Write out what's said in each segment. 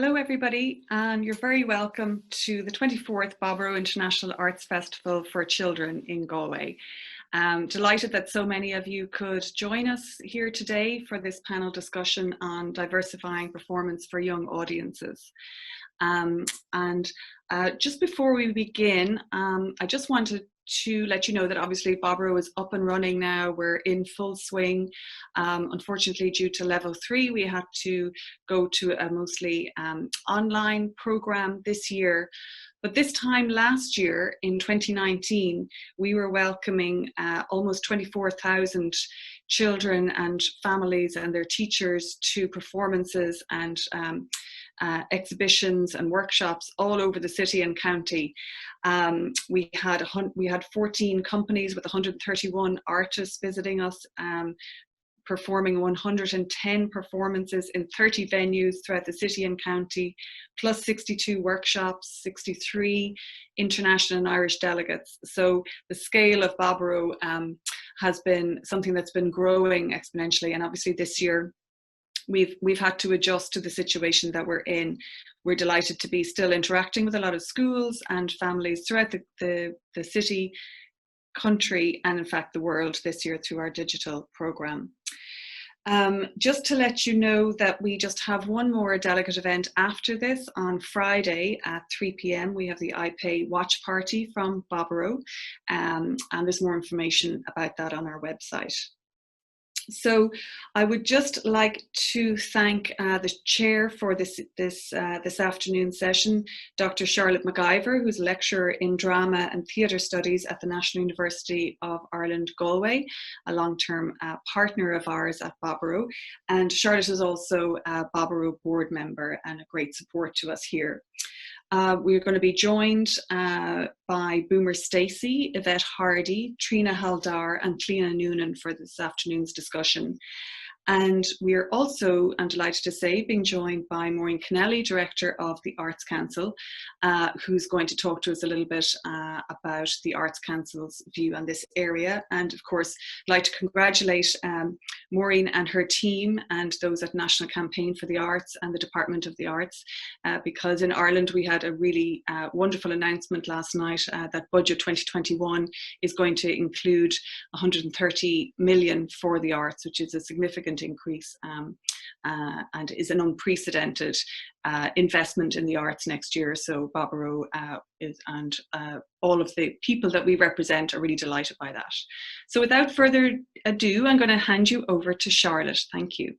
Hello everybody, and you're very welcome to the 24th Baboró International Arts Festival for Children in Galway. Delighted that so many of you could join us here today for this panel discussion on diversifying performance for young audiences. Just before we begin, I just wanted to let you know that obviously Baboró is up and running now. We're in full swing. Unfortunately, due to level 3, we had to go to a mostly online program this year. But this time last year, in 2019, we were welcoming almost 24,000 children and families and their teachers to performances and exhibitions and workshops all over the city and county. We had 14 companies with 131 artists visiting us, performing 110 performances in 30 venues throughout the city and county, plus 62 workshops, 63 international and Irish delegates. So the scale of Baboró has been something that's been growing exponentially, and obviously this year we've had to adjust to the situation that we're in. We're delighted to be still interacting with a lot of schools and families throughout the city, country, and in fact the world this year through our digital program. Just to let you know that we just have one more delegate event after this on Friday at 3 p.m. We have the IPAY watch party from Baboró, and there's more information about that on our website. So I would just like to thank the chair for this afternoon session, Dr. Charlotte McIvor, who's a lecturer in drama and theatre studies at the National University of Ireland, Galway, a long-term partner of ours at Baboró. And Charlotte is also a Baboró board member and a great support to us here. We're going to be joined by Boomer Stacey, Yvette Hardy, Trina, Haldar, and Noonan for this afternoon's discussion. And we're also, I'm delighted to say, being joined by Maureen Kennelly, Director of the Arts Council, who's going to talk to us a little bit about the Arts Council's view on this area. And of course, I'd like to congratulate Maureen and her team and those at National Campaign for the Arts and the Department of the Arts, because in Ireland we had a really wonderful announcement last night that Budget 2021 is going to include 130 million for the arts, which is a significant increase and is an unprecedented investment in the arts next year. So Baboró and all of the people that we represent are really delighted by that. So without further ado, I'm going to hand you over to Charlotte. Thank you.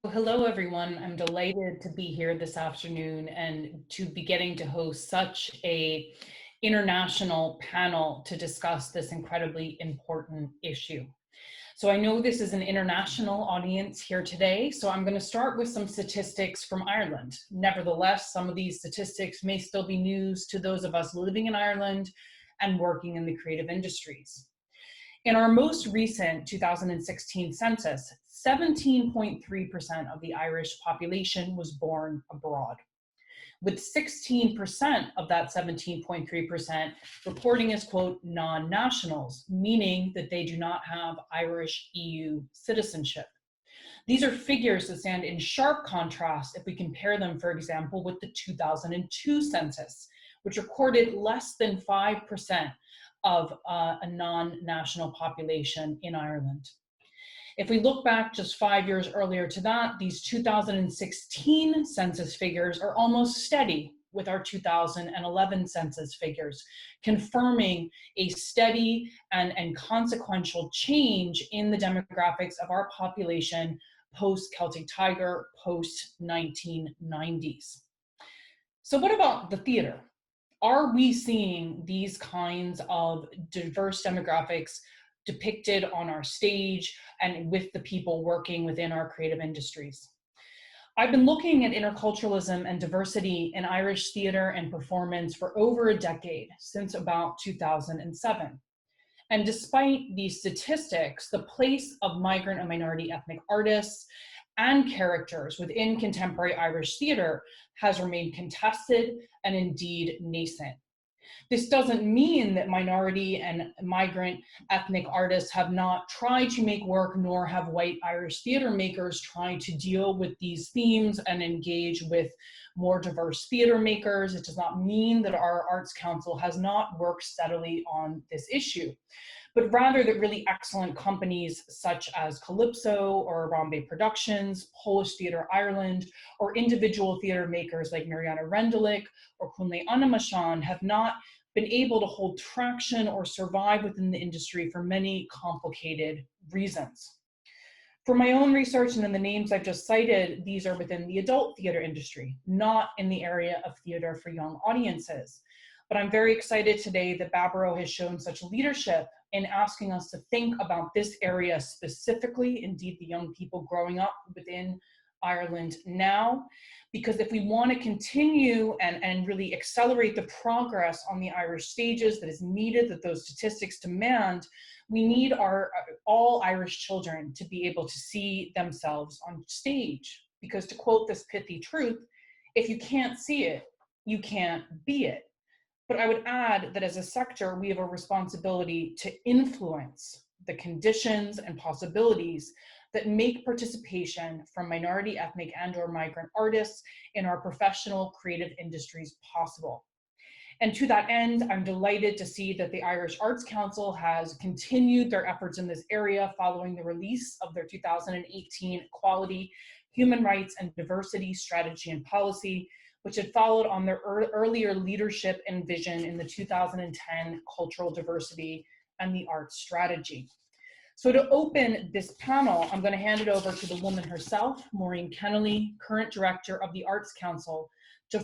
Well, hello, everyone. I'm delighted to be here this afternoon and to be getting to host such a international panel to discuss this incredibly important issue. So I know this is an international audience here today, so I'm going to start with some statistics from Ireland. Nevertheless, some of these statistics may still be news to those of us living in Ireland and working in the creative industries. In our most recent 2016 census, 17.3% of the Irish population was born abroad, with 16% of that 17.3% reporting as, quote, non-nationals, meaning that they do not have Irish EU citizenship. These are figures that stand in sharp contrast if we compare them, for example, with the 2002 census, which recorded less than 5% of a non-national population in Ireland. If we look back just 5 years earlier to that, these 2016 census figures are almost steady with our 2011 census figures, confirming a steady and consequential change in the demographics of our population post-Celtic Tiger, post-1990s. So what about the theatre? Are we seeing these kinds of diverse demographics depicted on our stage and with the people working within our creative industries? I've been looking at interculturalism and diversity in Irish theatre and performance for over a decade, since about 2007. And despite these statistics, the place of migrant and minority ethnic artists and characters within contemporary Irish theatre has remained contested and indeed nascent. This doesn't mean that minority and migrant ethnic artists have not tried to make work, nor have white Irish theater makers tried to deal with these themes and engage with more diverse theater makers. It does not mean that our Arts Council has not worked steadily on this issue, but rather that really excellent companies such as Calypso or Bombay Productions, Polish Theatre Ireland, or individual theater makers like Mariana Rendelik or Kunle Anamashan have not been able to hold traction or survive within the industry for many complicated reasons. For my own research and in the names I've just cited, these are within the adult theater industry, not in the area of theater for young audiences. But I'm very excited today that Baboró has shown such leadership in asking us to think about this area specifically, indeed the young people growing up within Ireland now, because if we want to continue and really accelerate the progress on the Irish stages that is needed, that those statistics demand, we need all Irish children to be able to see themselves on stage. Because to quote this pithy truth, if you can't see it, you can't be it. But I would add that as a sector, we have a responsibility to influence the conditions and possibilities that make participation from minority, ethnic, and/or migrant artists in our professional creative industries possible. And to that end, I'm delighted to see that the Irish Arts Council has continued their efforts in this area following the release of their 2018 Equality, Human Rights, and Diversity Strategy and Policy, which had followed on their earlier leadership and vision in the 2010 Cultural Diversity and the Arts Strategy. So to open this panel, I'm going to hand it over to the woman herself, Maureen Kennelly, current director of the Arts Council, to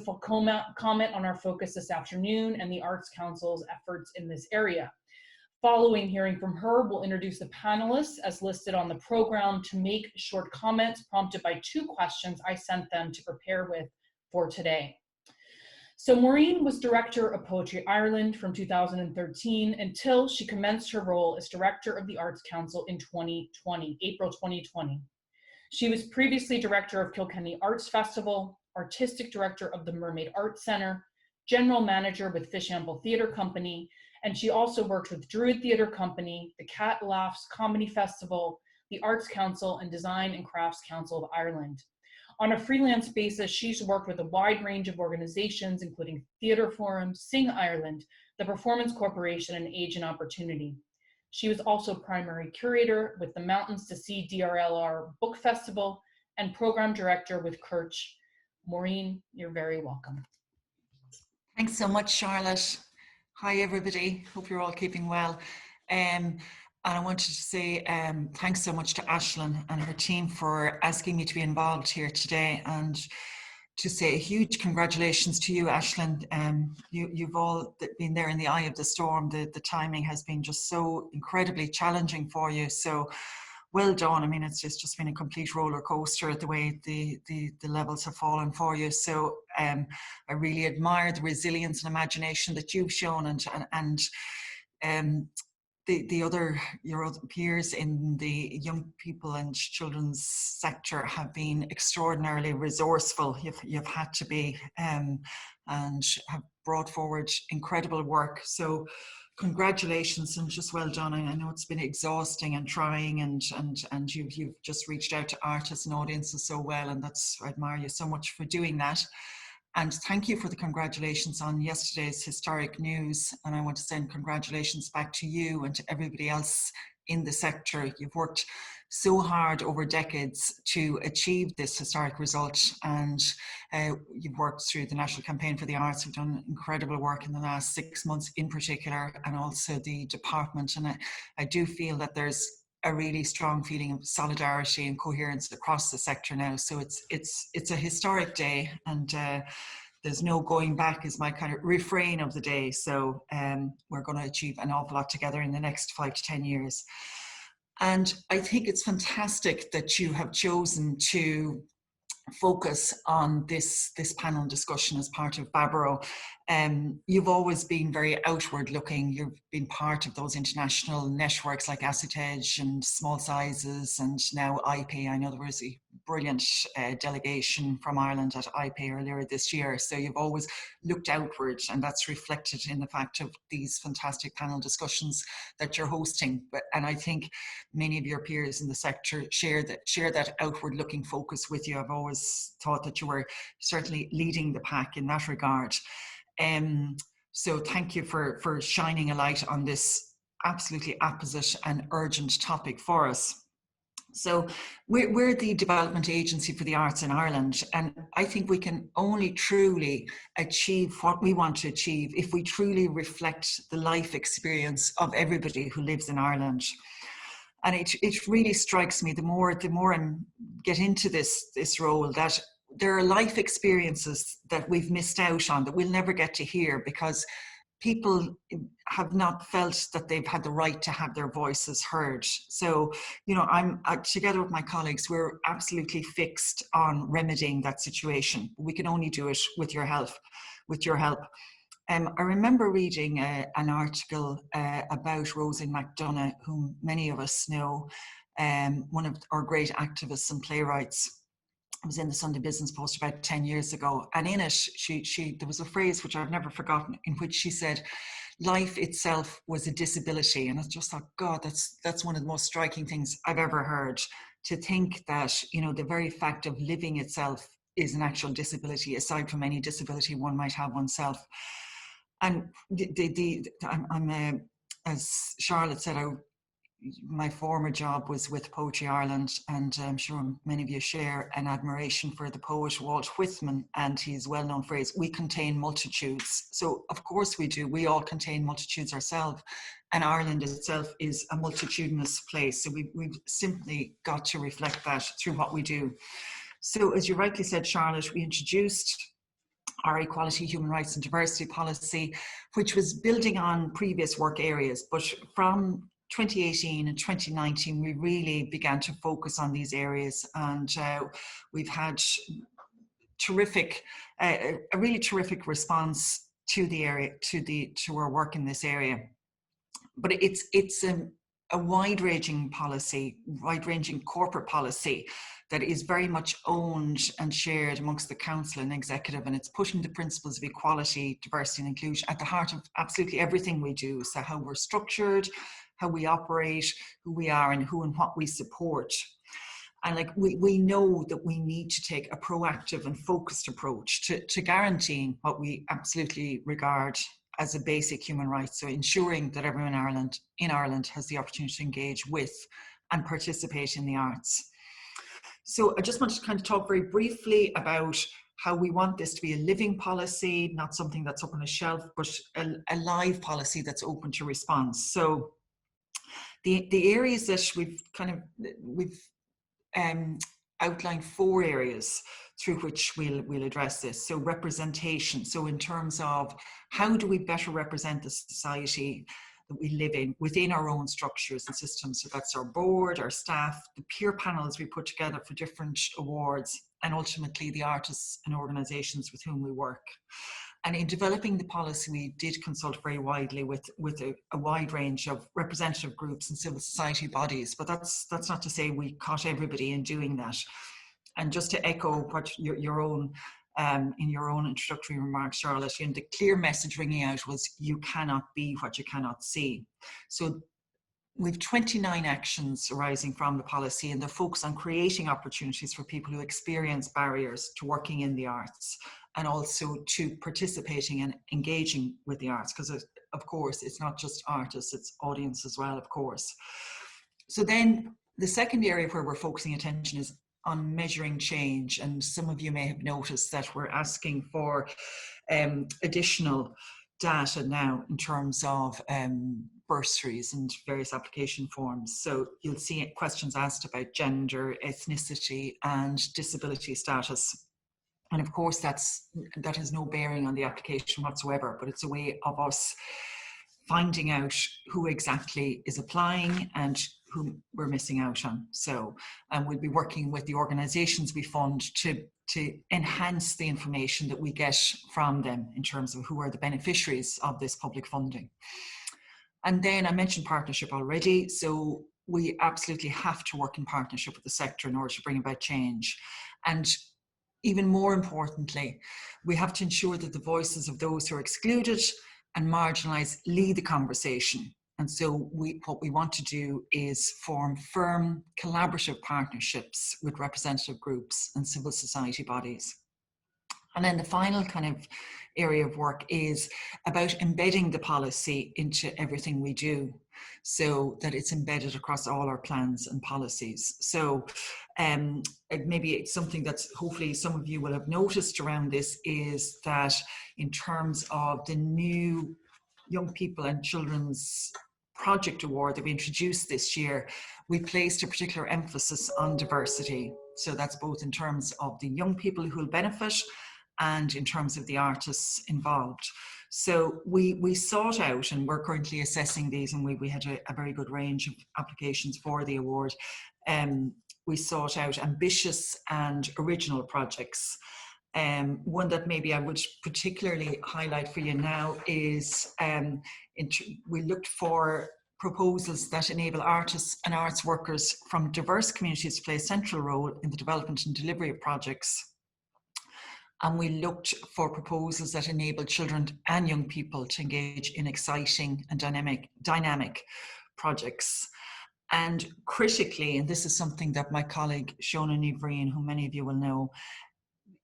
comment on our focus this afternoon and the Arts Council's efforts in this area. Following hearing from her, we'll introduce the panelists as listed on the program to make short comments prompted by 2 questions I sent them to prepare with for today. So Maureen was director of Poetry Ireland from 2013 until she commenced her role as director of the Arts Council in April 2020. She was previously director of Kilkenny Arts Festival, artistic director of the Mermaid Arts Centre, general manager with Fishamble Theatre Company, and she also worked with Druid Theatre Company, the Cat Laughs Comedy Festival, the Arts Council, and Design and Crafts Council of Ireland. On a freelance basis, she's worked with a wide range of organizations, including Theatre Forum, Sing Ireland, the Performance Corporation, and Age and Opportunity. She was also primary curator with the Mountains to Sea DRLR Book Festival and program director with Kirch. Maureen, you're very welcome. Thanks so much, Charlotte. Hi, everybody. Hope you're all keeping well. And I wanted to say thanks so much to Aisling and her team for asking me to be involved here today, and to say a huge congratulations to you, Aisling. You've all been there in the eye of the storm. The timing has been just so incredibly challenging for you. So well done. I mean, it's just been a complete roller coaster the way the levels have fallen for you. So I really admire the resilience and imagination that you've shown, and your other peers in the young people and children's sector have been extraordinarily resourceful. You've had to be, and have brought forward incredible work. So congratulations and just well done. I know it's been exhausting and trying, and you've just reached out to artists and audiences so well, and I admire you so much for doing that. And thank you for the congratulations on yesterday's historic news. And I want to send congratulations back to you and to everybody else in the sector. You've worked so hard over decades to achieve this historic result. And you've worked through the National Campaign for the Arts. We've done incredible work in the last 6 months in particular, and also the department. And I do feel that there's a really strong feeling of solidarity and coherence across the sector now. So it's a historic day, and there's no going back is my kind of refrain of the day. So we're going to achieve an awful lot together in the next 5 to 10 years. And I think it's fantastic that you have chosen to focus on this panel discussion as part of Baboró. You've always been very outward looking. You've been part of those international networks like Assitej and Small Sizes, and now IPAY. I know the Rosie brilliant delegation from Ireland at IPAY earlier this year. So you've always looked outward, and that's reflected in the fact of these fantastic panel discussions that you're hosting. And I think many of your peers in the sector share that outward looking focus with you. I've always thought that you were certainly leading the pack in that regard. So thank you for shining a light on this absolutely apposite and urgent topic for us. So we're the development agency for the arts in Ireland, and I think we can only truly achieve what we want to achieve if we truly reflect the life experience of everybody who lives in Ireland. And it really strikes me, the more I get into this role, that there are life experiences that we've missed out on, that we'll never get to hear, because people have not felt that they've had the right to have their voices heard. So, you know, I'm together with my colleagues, we're absolutely fixed on remedying that situation. We can only do it with your help. I remember reading an article about Rosie Mcdonough, whom many of us know, one of our great activists and playwrights. It was in the Sunday Business Post about 10 years ago, and in it there was a phrase which I've never forgotten, in which she said life itself was a disability. And I just thought, God, that's one of the most striking things I've ever heard, to think that, you know, the very fact of living itself is an actual disability, aside from any disability one might have oneself. And as Charlotte said, my former job was with Poetry Ireland, and I'm sure many of you share an admiration for the poet Walt Whitman and his well-known phrase, "We contain multitudes." So of course we do, we all contain multitudes ourselves, and Ireland itself is a multitudinous place. So we've simply got to reflect that through what we do. So as you rightly said, Charlotte, we introduced our equality, human rights and diversity policy, which was building on previous work areas, but from 2018 and 2019, we really began to focus on these areas, and we've had a really terrific response to the area, to our work in this area. But it's a wide-ranging policy, wide-ranging corporate policy that is very much owned and shared amongst the council and executive, and it's pushing the principles of equality, diversity and inclusion at the heart of absolutely everything we do. So how we're structured, how we operate, who we are, and who and what we support. And like we know that we need to take a proactive and focused approach to guaranteeing what we absolutely regard as a basic human right. So ensuring that everyone in Ireland has the opportunity to engage with and participate in the arts. So I just wanted to kind of talk very briefly about how we want this to be a living policy, not something that's up on a shelf, but a live policy that's open to response. So the areas that we've outlined 4 areas through which we'll address this. So representation. So in terms of how do we better represent the society that we live in within our own structures and systems. So that's our board, our staff, the peer panels we put together for different awards, and ultimately the artists and organisations with whom we work. And in developing the policy, we did consult very widely with a wide range of representative groups and civil society bodies, but that's not to say we caught everybody in doing that. And just to echo what your own in your own introductory remarks, Charlotte, and the clear message ringing out was, you cannot be what you cannot see. So we've 29 actions arising from the policy, and the focus on creating opportunities for people who experience barriers to working in the arts, and also to participating and engaging with the arts, because of course it's not just artists, it's audience as well, of course. So then the second area where we're focusing attention is on measuring change, and some of you may have noticed that we're asking for additional data now in terms of bursaries and various application forms. So you'll see questions asked about gender, ethnicity and disability status. And of course that has no bearing on the application whatsoever, but it's a way of us finding out who exactly is applying and who we're missing out on. So, and we'll be working with the organisations we fund to enhance the information that we get from them in terms of who are the beneficiaries of this public funding. And then I mentioned partnership already. So we absolutely have to work in partnership with the sector in order to bring about change. And even more importantly, we have to ensure that the voices of those who are excluded and marginalised lead the conversation. And so what we want to do is form firm collaborative partnerships with representative groups and civil society bodies. And then the final kind of area of work is about embedding the policy into everything we do, so that it's embedded across all our plans and policies. So maybe it's something that's hopefully some of you will have noticed around this, is that in terms of the new Young People and Children's Project Award that we introduced this year, we placed a particular emphasis on diversity. So that's both in terms of the young people who will benefit and in terms of the artists involved. So we sought out, and we're currently assessing these, and we had a very good range of applications for the award. We sought out ambitious and original projects. One that maybe I would particularly highlight for you now is we looked for proposals that enable artists and arts workers from diverse communities to play a central role in the development and delivery of projects. And we looked for proposals that enable children and young people to engage in exciting and dynamic projects. And critically, and this is something that my colleague Shona Maureen, who many of you will know,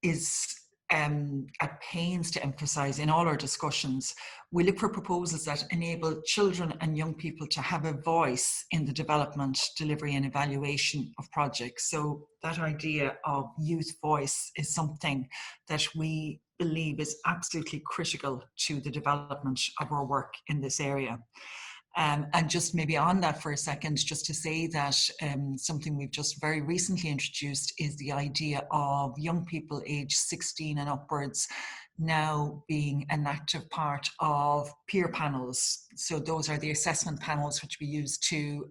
is at pains to emphasize in all our discussions, we look for proposals that enable children and young people to have a voice in the development, delivery and evaluation of projects. So that idea of youth voice is something that we believe is absolutely critical to the development of our work in this area. And just maybe on that for a second, just to say that something we've just very recently introduced is the idea of young people aged 16 and upwards now being an active part of peer panels. So those are the assessment panels which we use to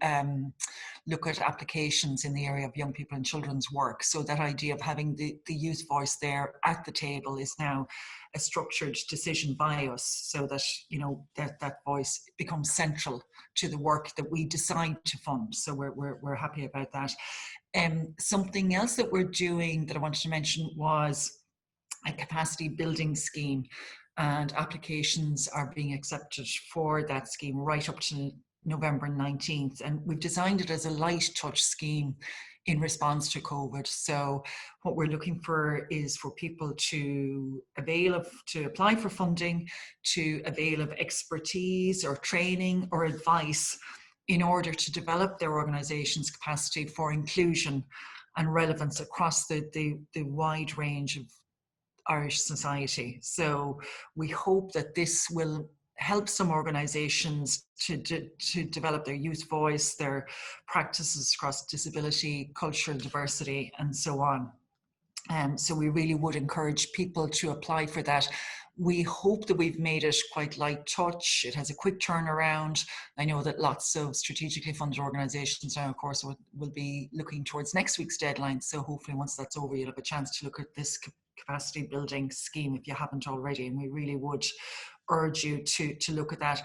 look at applications in the area of young people and children's work. So that idea of having the youth voice there at the table is now a structured decision by us, so that, you know, that voice becomes central to the work that we decide to fund. So we're happy about that. Something else that we're doing that I wanted to mention was a capacity building scheme, and applications are being accepted for that scheme right up to November 19th. And we've designed it as a light touch scheme in response to COVID. So what we're looking for is for people to apply for funding, to avail of expertise or training or advice in order to develop their organization's capacity for inclusion and relevance across the wide range of Irish society. So we hope that this will help some organisations to develop their youth voice, their practices across disability, cultural diversity, and so on. So we really would encourage people to apply for that. We hope that we've made it quite light touch. It has a quick turnaround. I know that lots of strategically funded organisations now, of course, will be looking towards next week's deadline. So hopefully once that's over, you'll have a chance to look at this capacity building scheme if you haven't already. And we really would urge you to look at that.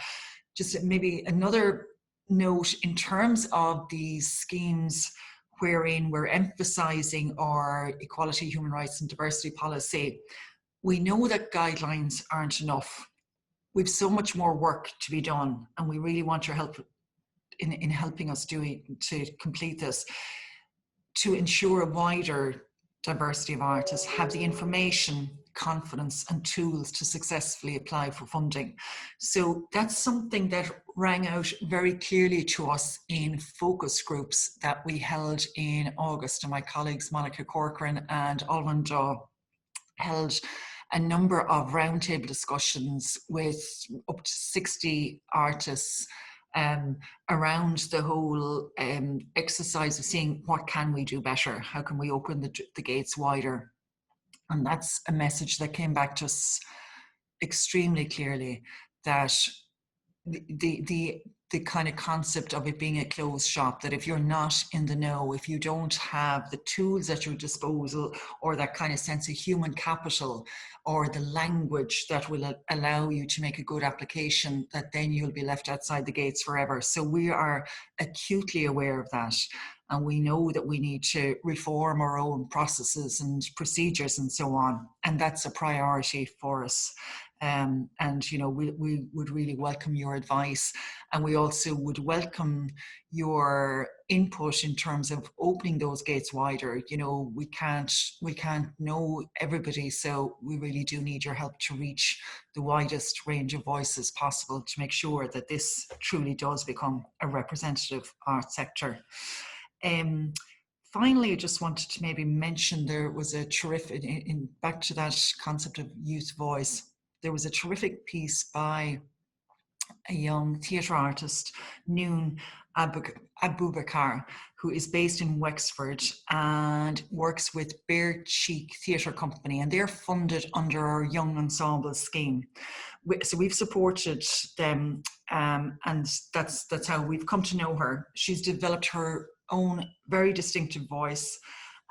Just maybe another note in terms of these schemes wherein we're emphasising our equality, human rights and diversity policy, we know that guidelines aren't enough. We've so much more work to be done, and we really want your help in helping us to complete this, to ensure a wider diversity of artists have the information, confidence and tools to successfully apply for funding. So that's something that rang out very clearly to us in focus groups that we held in August, and my colleagues Monica Corcoran and Alwyn Daw held a number of roundtable discussions with up to 60 artists around the whole exercise of seeing what can we do better, how can we open the gates wider. And that's a message that came back to us extremely clearly, that the the kind of concept of it being a closed shop, that if you're not in the know, if you don't have the tools at your disposal or that kind of sense of human capital or the language that will allow you to make a good application, that then you'll be left outside the gates forever. So we are acutely aware of that. And we know that we need to reform our own processes and procedures and so on. And that's a priority for us. And, you know, we would really welcome your advice. And we also would welcome your input in terms of opening those gates wider. You know, we can't know everybody. So we really do need your help to reach the widest range of voices possible to make sure that this truly does become a representative art sector. Finally, I just wanted to maybe mention there was a terrific, back to that concept of youth voice, there was a terrific piece by a young theatre artist, Noonan Abubakar, who is based in Wexford and works with Bare Cheek Theatre Company, and they're funded under our Young Ensemble scheme. So we've supported them, and that's how we've come to know her. She's developed her own very distinctive voice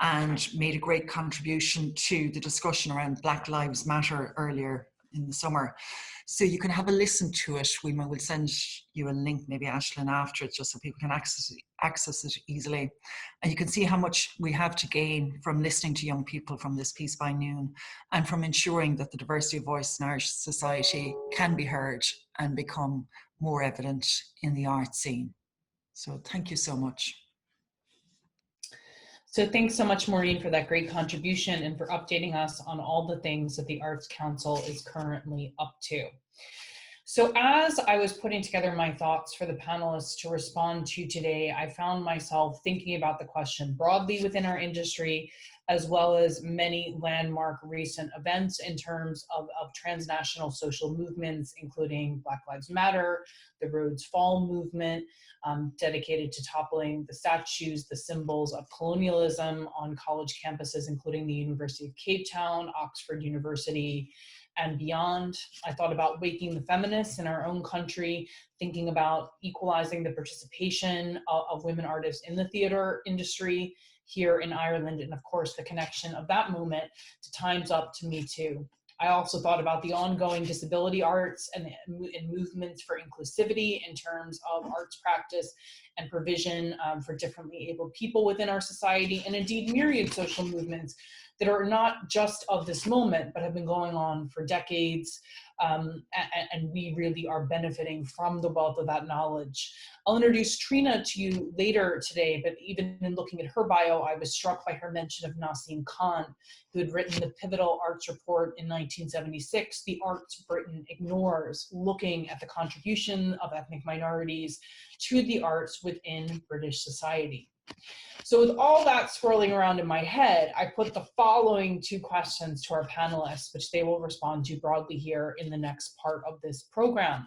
and made a great contribution to the discussion around Black Lives Matter earlier in the summer. So you can have a listen to it. We will send you a link, maybe Ashlyn, after it, just so people can access it easily. And you can see how much we have to gain from listening to young people from this piece by Noonan, and from ensuring that the diversity of voice in Irish society can be heard and become more evident in the art scene. So thank you so much. So thanks so much, Maureen, for that great contribution and for updating us on all the things that the Arts Council is currently up to. So as I was putting together my thoughts for the panelists to respond to today, I found myself thinking about the question broadly within our industry, as well as many landmark recent events in terms of transnational social movements, including Black Lives Matter, the Rhodes Fall movement, dedicated to toppling the statues, the symbols of colonialism on college campuses, including the University of Cape Town, Oxford University, and beyond. I thought about waking the feminists in our own country, thinking about equalizing the participation of women artists in the theater industry here in Ireland, and of course the connection of that movement to Time's Up to Me Too. I also thought about the ongoing disability arts and movements for inclusivity in terms of arts practice and provision for differently abled people within our society, and indeed myriad social movements that are not just of this moment, but have been going on for decades, and we really are benefiting from the wealth of that knowledge. I'll introduce Trina to you later today, but even in looking at her bio, I was struck by her mention of Nassim Khan, who had written the pivotal arts report in 1976, The Arts Britain Ignores, looking at the contribution of ethnic minorities to the arts within British society. So with all that swirling around in my head, I put the following two questions to our panelists, which they will respond to broadly here in the next part of this program.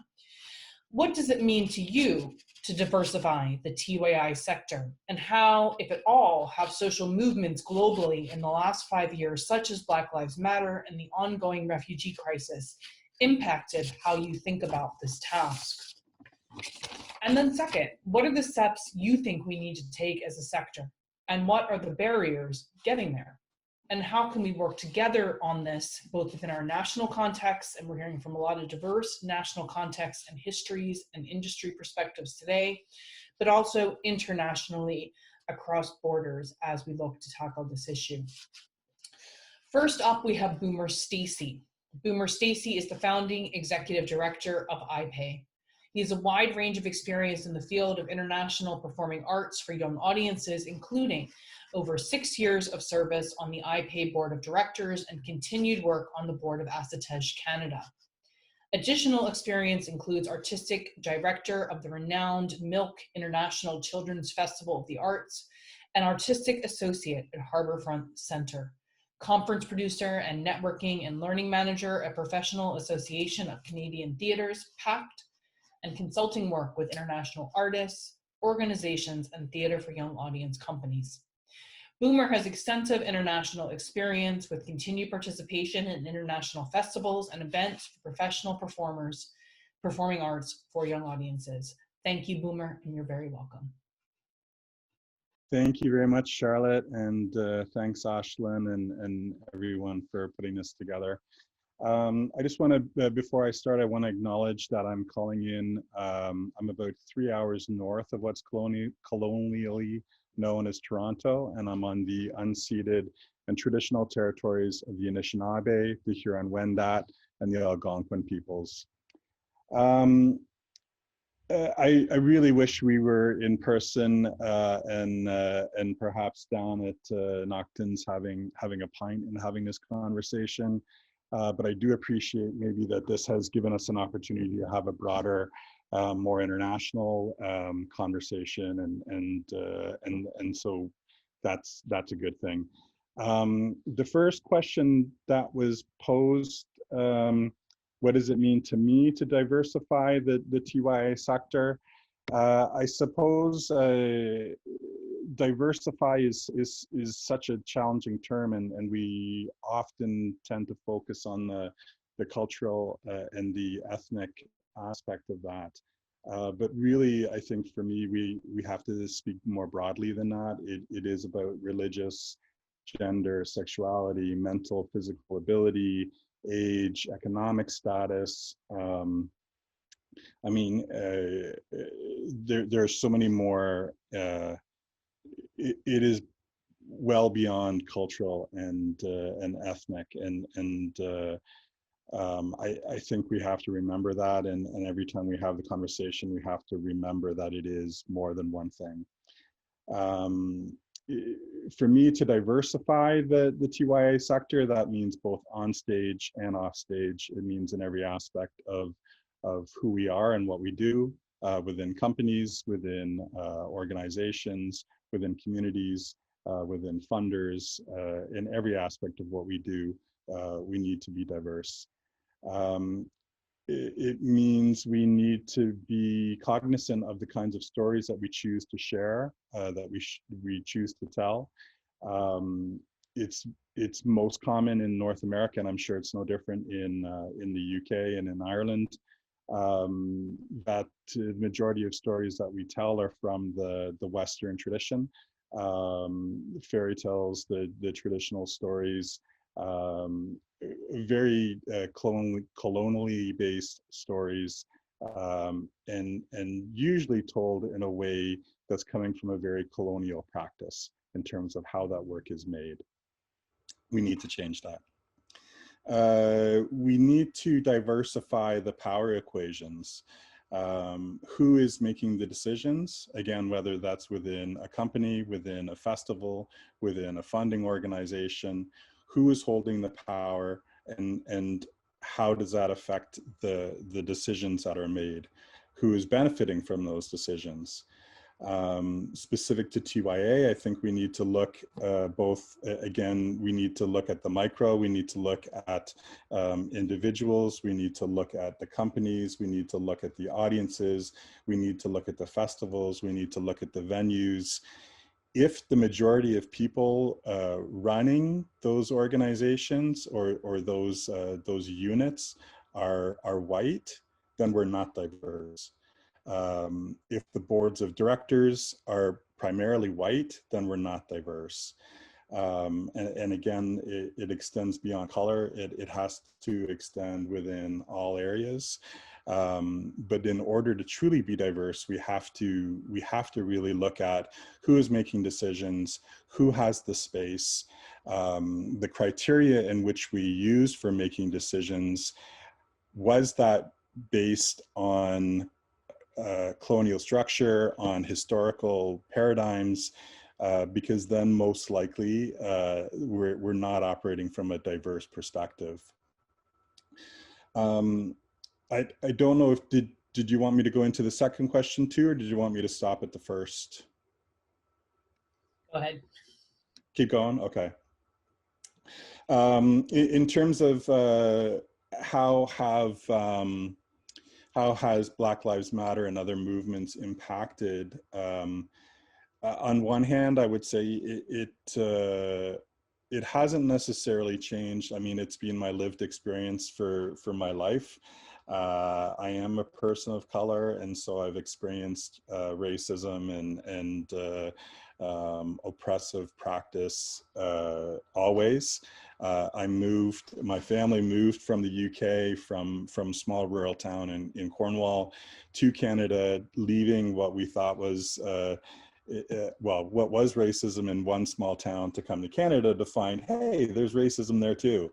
What does it mean to you to diversify the TYAI sector? And how, if at all, have social movements globally in the last 5 years, such as Black Lives Matter and the ongoing refugee crisis, impacted how you think about this task? And then second, what are the steps you think we need to take as a sector? And what are the barriers getting there? And how can we work together on this, both within our national context, and we're hearing from a lot of diverse national contexts and histories and industry perspectives today, but also internationally across borders as we look to tackle this issue. First up, we have Boomer Stacey. Boomer Stacey is the founding executive director of IPAY. He has a wide range of experience in the field of international performing arts for young audiences, including over 6 years of service on the IPAY board of directors and continued work on the board of Assitej Canada. Additional experience includes artistic director of the renowned Milk International Children's Festival of the Arts and artistic associate at Harbourfront Centre, conference producer and networking and learning manager at Professional Association of Canadian Theatres, PACT, and consulting work with international artists, organizations, and theater for young audience companies. Boomer has extensive international experience with continued participation in international festivals and events for professional performers, performing arts for young audiences. Thank you, Boomer, and you're very welcome. Thank you very much, Charlotte, and thanks, Ashlyn, and everyone for putting this together. I just want to, before I start, I want to acknowledge that I'm calling in, I'm about 3 hours north of what's colonially known as Toronto, and I'm on the unceded and traditional territories of the Anishinaabe, the Huron-Wendat, and the Algonquin peoples. I really wish we were in person and perhaps down at Nocton's having a pint and having this conversation. But I do appreciate maybe that this has given us an opportunity to have a broader, more international conversation, and so that's a good thing. The first question that was posed. What does it mean to me to diversify the TYAI sector? I suppose diversify is such a challenging term, and we often tend to focus on the cultural and the ethnic aspect of that. But really, I think for me, we have to speak more broadly than that. It is about religious, gender, sexuality, mental, physical ability, age, economic status. I mean, there are so many more. It is well beyond cultural and ethnic, and I think we have to remember that, and every time we have the conversation, we have to remember that it is more than one thing. For me to diversify the TYAI sector, that means both on stage and off stage. It means in every aspect of who we are and what we do within companies, within organizations, within communities, within funders. In every aspect of what we do, we need to be diverse. It means we need to be cognizant of the kinds of stories that we choose to share, that we choose to tell. It's most common in North America, and I'm sure it's no different in the UK and in Ireland. That the majority of stories that we tell are from the Western tradition, fairy tales, the traditional stories. Very colonially based stories, and usually told in a way that's coming from a very colonial practice in terms of how that work is made. We need to change that. We need to diversify the power equations. Who is making the decisions? Again, whether that's within a company, within a festival, within a funding organization, who is holding the power, and how does that affect the decisions that are made? Who is benefiting from those decisions? Specific to TYAI, I think we need to look again, we need to look at the micro, we need to look at individuals, we need to look at the companies, we need to look at the audiences, we need to look at the festivals, we need to look at the venues. If the majority of people running those organizations or those units are white, then we're not diverse. If the boards of directors are primarily white, then we're not diverse. And again, it extends beyond color. It has to extend within all areas. But in order to truly be diverse, we have to really look at who is making decisions, who has the space, the criteria in which we use for making decisions. Was that based on colonial structure, on historical paradigms? Because then most likely we're not operating from a diverse perspective. I don't know if, did you want me to go into the second question too, or did you want me to stop at the first? Go ahead. Keep going, okay. In terms of how has Black Lives Matter and other movements impacted? On one hand, I would say it hasn't necessarily changed. I mean, it's been my lived experience for my life. I am a person of color, and so I've experienced racism and oppressive practice always. My family moved from the UK, from small rural town in Cornwall to Canada, leaving what we thought was what was racism in one small town to come to Canada to find, hey, there's racism there too.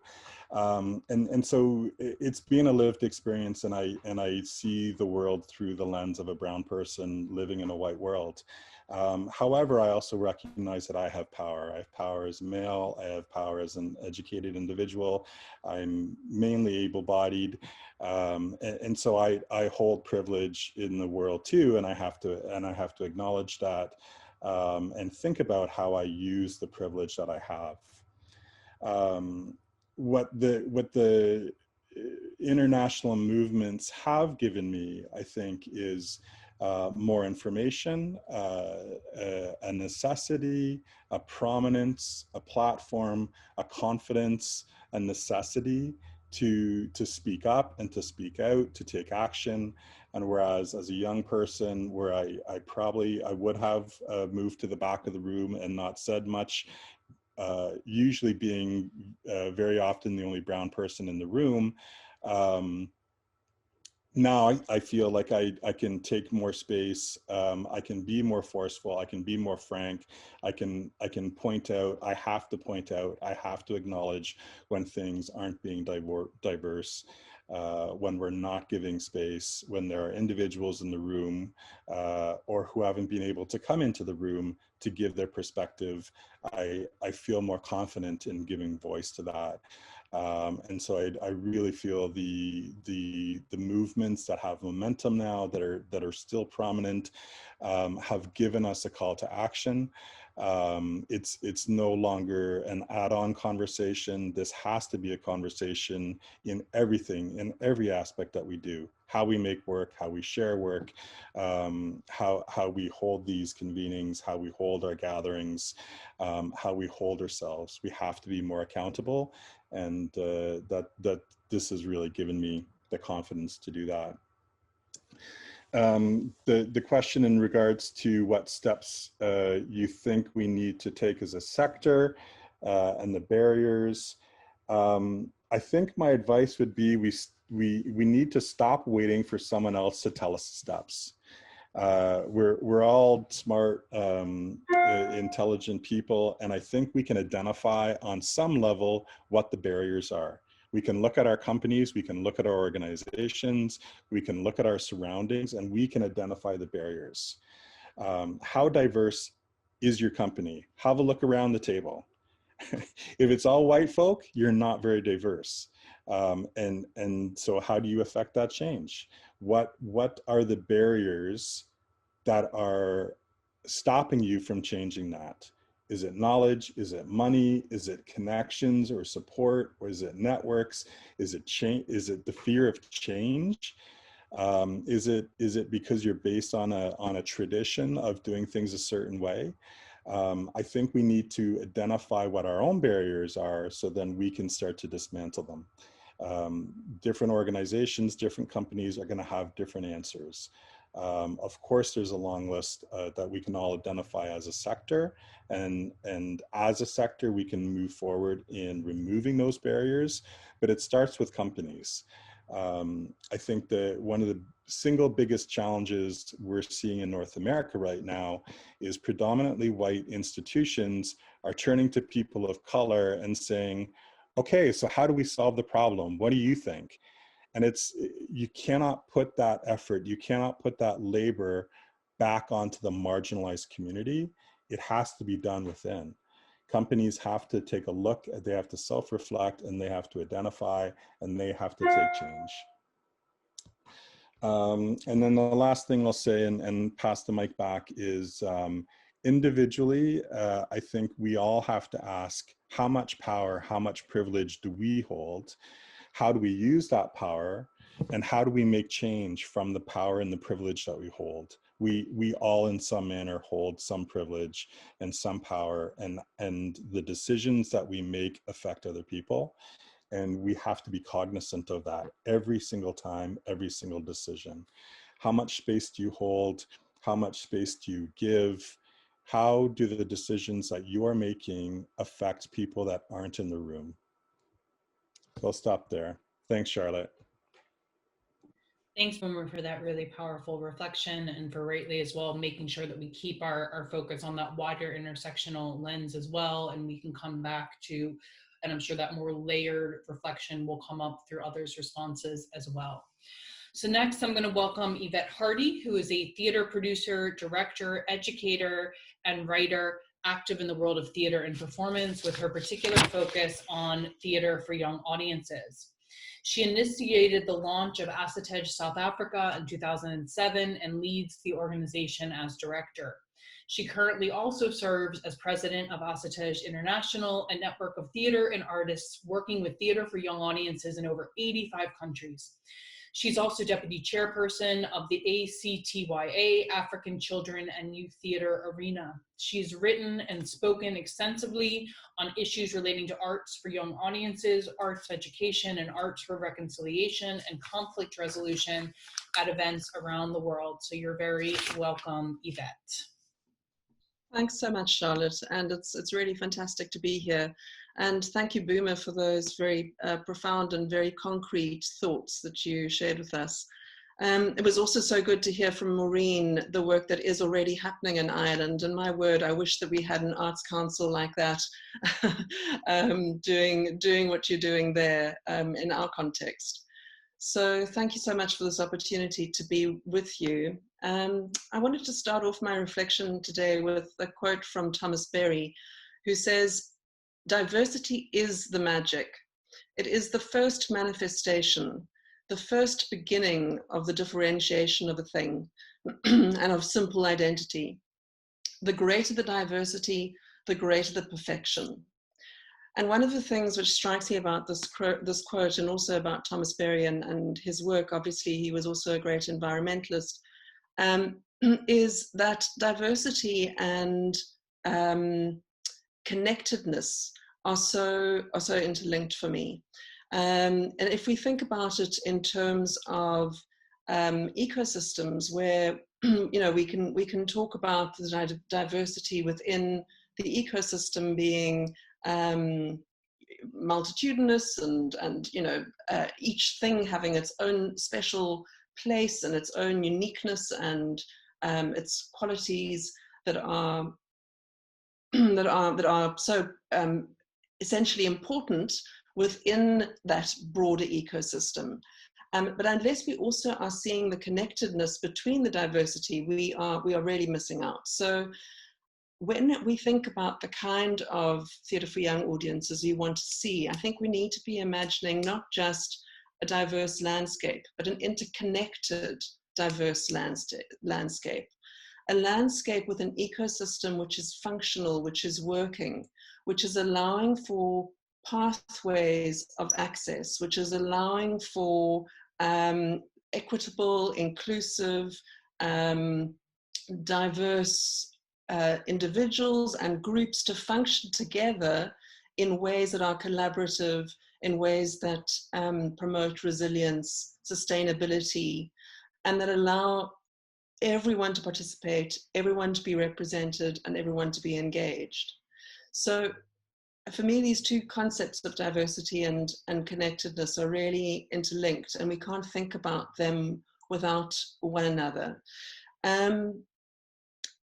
And so it's been a lived experience, and I see the world through the lens of a brown person living in a white world. However, I also recognize that I have power. I have power as a male. I have power as an educated individual. I'm mainly able-bodied, and so I hold privilege in the world too, and I have to acknowledge that and think about how I use the privilege that I have. What the international movements have given me, I think, is more information, a necessity, a prominence, a platform, a confidence, a necessity to speak up and to speak out, to take action. And whereas as a young person, where I would have moved to the back of the room and not said much, usually being very often the only brown person in the room, now I feel like I can take more space. I can be more forceful. I can be more frank. I can point out. I have to point out. I have to acknowledge when things aren't being diverse, when we're not giving space, when there are individuals in the room or who haven't been able to come into the room to give their perspective. I feel more confident in giving voice to that. And so I really feel the movements that have momentum now, that are still prominent, have given us a call to action. It's no longer an add-on conversation. This has to be a conversation in everything, in every aspect that we do. How we make work, how we share work, how we hold these convenings, how we hold our gatherings, how we hold ourselves. We have to be more accountable, and that this has really given me the confidence to do that. The question in regards to what steps you think we need to take as a sector and the barriers, I think my advice would be we need to stop waiting for someone else to tell us the steps. We're all smart, intelligent people, and I think we can identify on some level what the barriers are. We can look at our companies, we can look at our organizations, we can look at our surroundings, and we can identify the barriers. How diverse is your company? Have a look around the table. If it's all white folk, you're not very diverse. And so how do you affect that change? What are the barriers that are stopping you from changing that? Is it knowledge? Is it money? Is it connections or support? Or is it networks? Is it change? Is it the fear of change? Is it because you're based on a tradition of doing things a certain way? I think we need to identify what our own barriers are, so then we can start to dismantle them. Different organizations, different companies are going to have different answers. Of course, there's a long list that we can all identify as a sector, and as a sector, we can move forward in removing those barriers, but it starts with companies. I think that one of the single biggest challenges we're seeing in North America right now is predominantly white institutions are turning to people of color and saying, okay, so how do we solve the problem? What do you think? And you cannot put that effort, you cannot put that labor back onto the marginalized community. It has to be done within. Companies have to take a look, they have to self-reflect, and they have to identify, and they have to take change. And then the last thing I'll say, and pass the mic back, is individually, I think we all have to ask, how much power, how much privilege do we hold? How do we use that power? And how do we make change from the power and the privilege that we hold? We all in some manner hold some privilege and some power, and the decisions that we make affect other people. And we have to be cognizant of that every single time, every single decision. How much space do you hold? How much space do you give? How do the decisions that you are making affect people that aren't in the room? I'll stop there. Thanks, Charlotte. Thanks, Boomer, for that really powerful reflection, and for rightly as well making sure that we keep our focus on that wider intersectional lens as well, and we can come back to, and I'm sure that more layered reflection will come up through others' responses as well. So next, I'm going to welcome Yvette Hardy, who is a theater producer, director, educator, and writer active in the world of theater and performance, with her particular focus on theater for young audiences. She initiated the launch of Assitej South Africa in 2007 and leads the organization as director. She currently also serves as president of Assitej International, a network of theater and artists working with theater for young audiences in over 85 countries. She's also deputy chairperson of the TYAI African Children and Youth Theater Arena. She's written and spoken extensively on issues relating to arts for young audiences, arts education, and arts for reconciliation and conflict resolution at events around the world. So you're very welcome, Yvette. Thanks so much, Charlotte, and it's really fantastic to be here. And thank you, Boomer, for those very profound and very concrete thoughts that you shared with us. It was also so good to hear from Maureen the work that is already happening in Ireland. And my word, I wish that we had an arts council like that doing what you're doing there in our context. So thank you so much for this opportunity to be with you. I wanted to start off my reflection today with a quote from Thomas Berry, who says, "Diversity is the magic. It is the first manifestation, the first beginning of the differentiation of a thing and of simple identity. The greater the diversity, the greater the perfection." And one of the things which strikes me about this quote, and also about Thomas Berry and his work, obviously he was also a great environmentalist, is that diversity and connectedness are so interlinked for me. And if we think about it in terms of ecosystems, where we can talk about the diversity within the ecosystem being multitudinous and each thing having its own special place and its own uniqueness and its qualities that are so essentially important within that broader ecosystem. But unless we also are seeing the connectedness between the diversity, we are really missing out. So when we think about the kind of theatre for young audiences we want to see, I think we need to be imagining not just a diverse landscape, but an interconnected, diverse landscape. A landscape with an ecosystem which is functional, which is working, which is allowing for pathways of access, which is allowing for equitable, inclusive, diverse individuals and groups to function together in ways that are collaborative, in ways that promote resilience, sustainability, and that allow everyone to participate, everyone to be represented, and everyone to be engaged. So for me, these two concepts of diversity and connectedness are really interlinked, and we can't think about them without one another.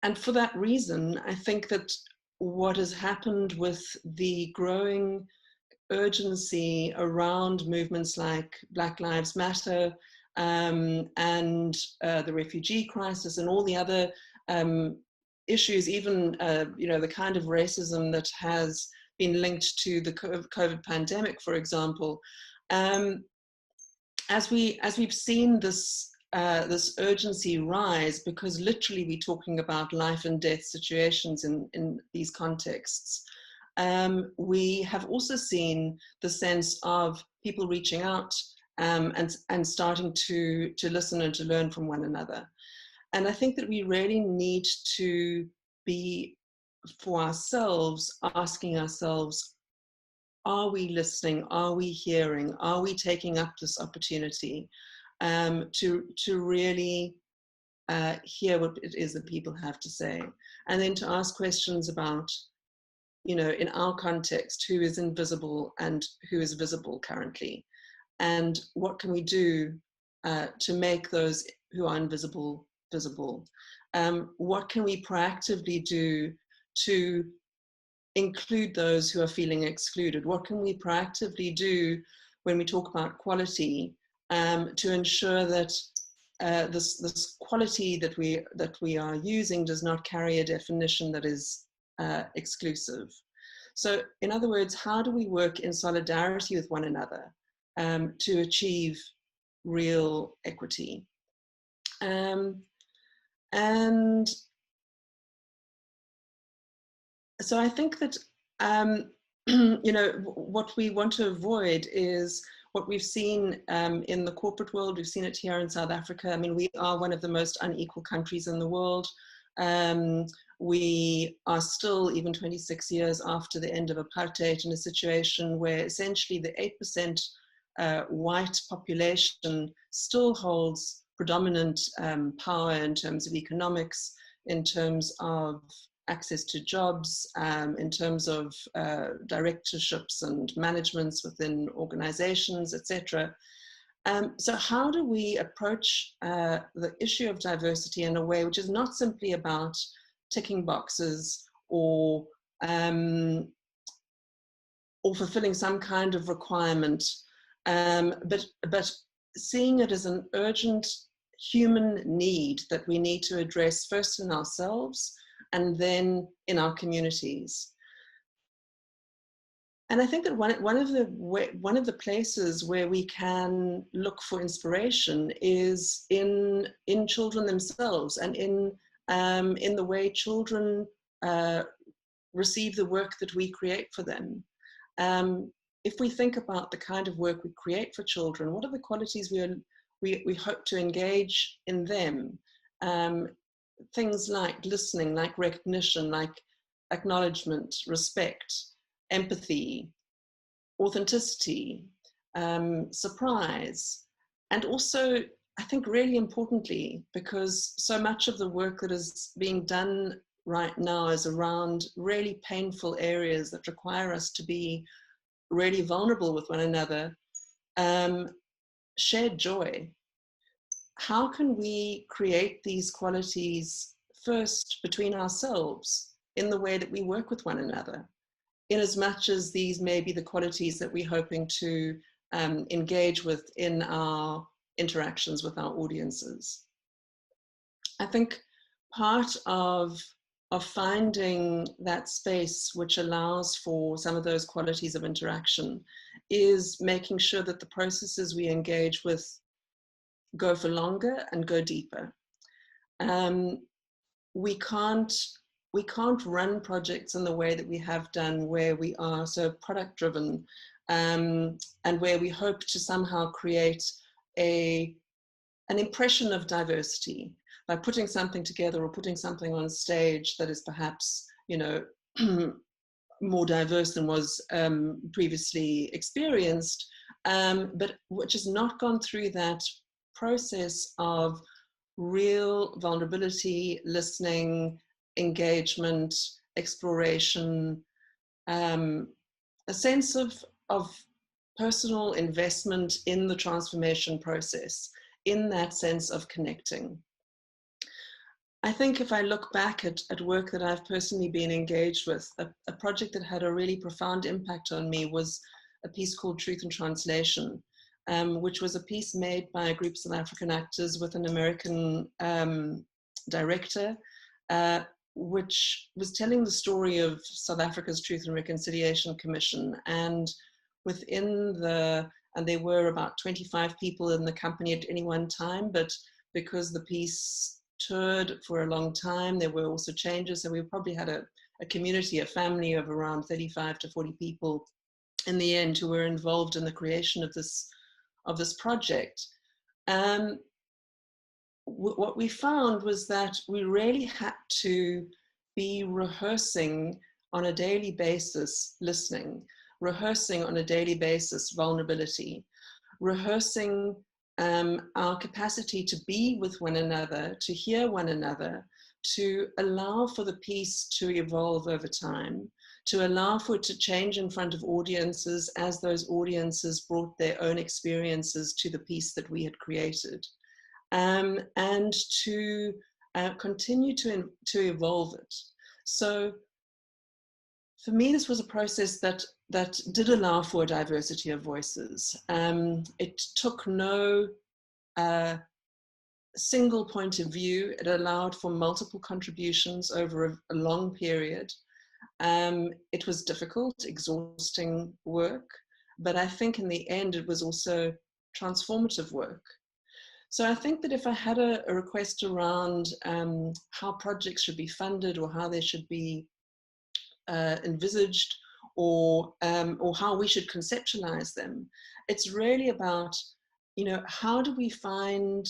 And for that reason, I think that what has happened with the growing urgency around movements like Black Lives Matter and the refugee crisis and all the other issues, even the kind of racism that has been linked to the COVID pandemic, for example, as we've seen this urgency rise, because literally we're talking about life and death situations in these contexts. We have also seen the sense of people reaching out and starting to listen and to learn from one another. And I think that we really need to be, for ourselves, asking ourselves, are we listening? Are we hearing? Are we taking up this opportunity to really hear what it is that people have to say? And then to ask questions about, you know, in our context, who is invisible and who is visible currently? And what can we do to make those who are invisible visible? What can we proactively do to include those who are feeling excluded? What can we proactively do when we talk about quality to ensure that this quality that we are using does not carry a definition that is exclusive? So in other words, how do we work in solidarity with one another to achieve real equity? And so I think that, you know, what we want to avoid is what we've seen in the corporate world. We've seen it here in South Africa. I mean, we are one of the most unequal countries in the world. We are still, even 26 years after the end of apartheid, in a situation where essentially the 8% white population still holds predominant power in terms of economics, in terms of access to jobs, in terms of directorships and managements within organizations, etc. So how do we approach the issue of diversity in a way which is not simply about ticking boxes or fulfilling some kind of requirement, but seeing it as an urgent human need that we need to address first in ourselves and then in our communities. And I think that one of the places where we can look for inspiration is in children themselves, and in the way children receive the work that we create for them. If we think about the kind of work we create for children, what are the qualities we hope to engage in them? Things like listening, like recognition, like acknowledgement, respect, empathy, authenticity, surprise, and also, I think really importantly, because so much of the work that is being done right now is around really painful areas that require us to be really vulnerable with one another, shared joy. How can we create these qualities first between ourselves in the way that we work with one another, in as much as these may be the qualities that we're hoping to engage with in our interactions with our audiences? I think part of finding that space which allows for some of those qualities of interaction is making sure that the processes we engage with go for longer and go deeper. We can't run projects in the way that we have done, where we are so product driven, and where we hope to somehow create an impression of diversity by putting something together or putting something on stage that is perhaps, you know, more diverse than was previously experienced, but which has not gone through that process of real vulnerability, listening, engagement, exploration, a sense of personal investment in the transformation process, in that sense of connecting. I think if I look back at work that I've personally been engaged with, a project that had a really profound impact on me was a piece called Truth and Translation, which was a piece made by a group of South African actors with an American director, which was telling the story of South Africa's Truth and Reconciliation Commission. And and there were about 25 people in the company at any one time, but because the piece toured for a long time, there were also changes. So we probably had a community, a family of around 35 to 40 people in the end who were involved in the creation of this project. What we found was that we really had to be rehearsing on a daily basis listening. rehearsing on a daily basis vulnerability, rehearsing our capacity to be with one another, to hear one another, to allow for the piece to evolve over time, to allow for it to change in front of audiences as those audiences brought their own experiences to the piece that we had created, and to continue to evolve it. So for me, this was a process that did allow for a diversity of voices. It took no single point of view. It allowed for multiple contributions over a long period. It was difficult, exhausting work, but I think in the end it was also transformative work. So I think that if I had a request around how projects should be funded or how they should be envisaged, or how we should conceptualize them, it's really about, you know, how do we find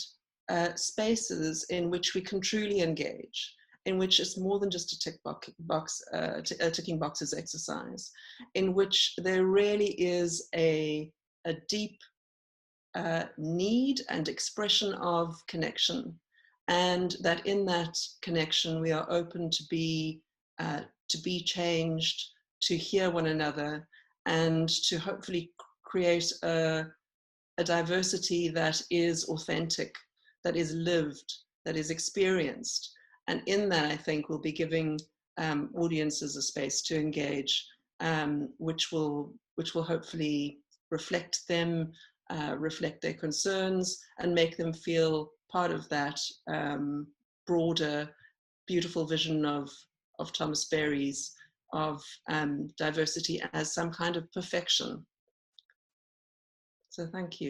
spaces in which we can truly engage, in which it's more than just a ticking boxes exercise, in which there really is a deep need and expression of connection, and that in that connection we are open to be changed, to hear one another, and to hopefully create a diversity that is authentic, that is lived, that is experienced. And in that, I think we'll be giving audiences a space to engage, which will hopefully reflect them, reflect their concerns, and make them feel part of that broader, beautiful vision of Thomas Berry's, of diversity as some kind of perfection. So thank you.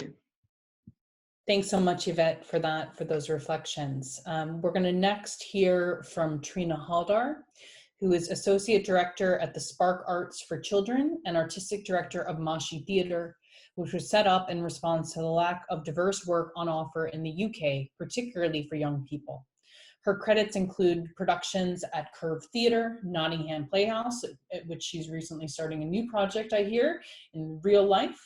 Thanks so much, Yvette, for those reflections. We're going to next hear from Trina Haldar, who is Associate Director at the Spark Arts for Children and Artistic Director of Mashi Theatre, which was set up in response to the lack of diverse work on offer in the UK, particularly for young people. Her credits include productions at Curve Theatre, Nottingham Playhouse, at which she's recently starting a new project, I hear, in real life,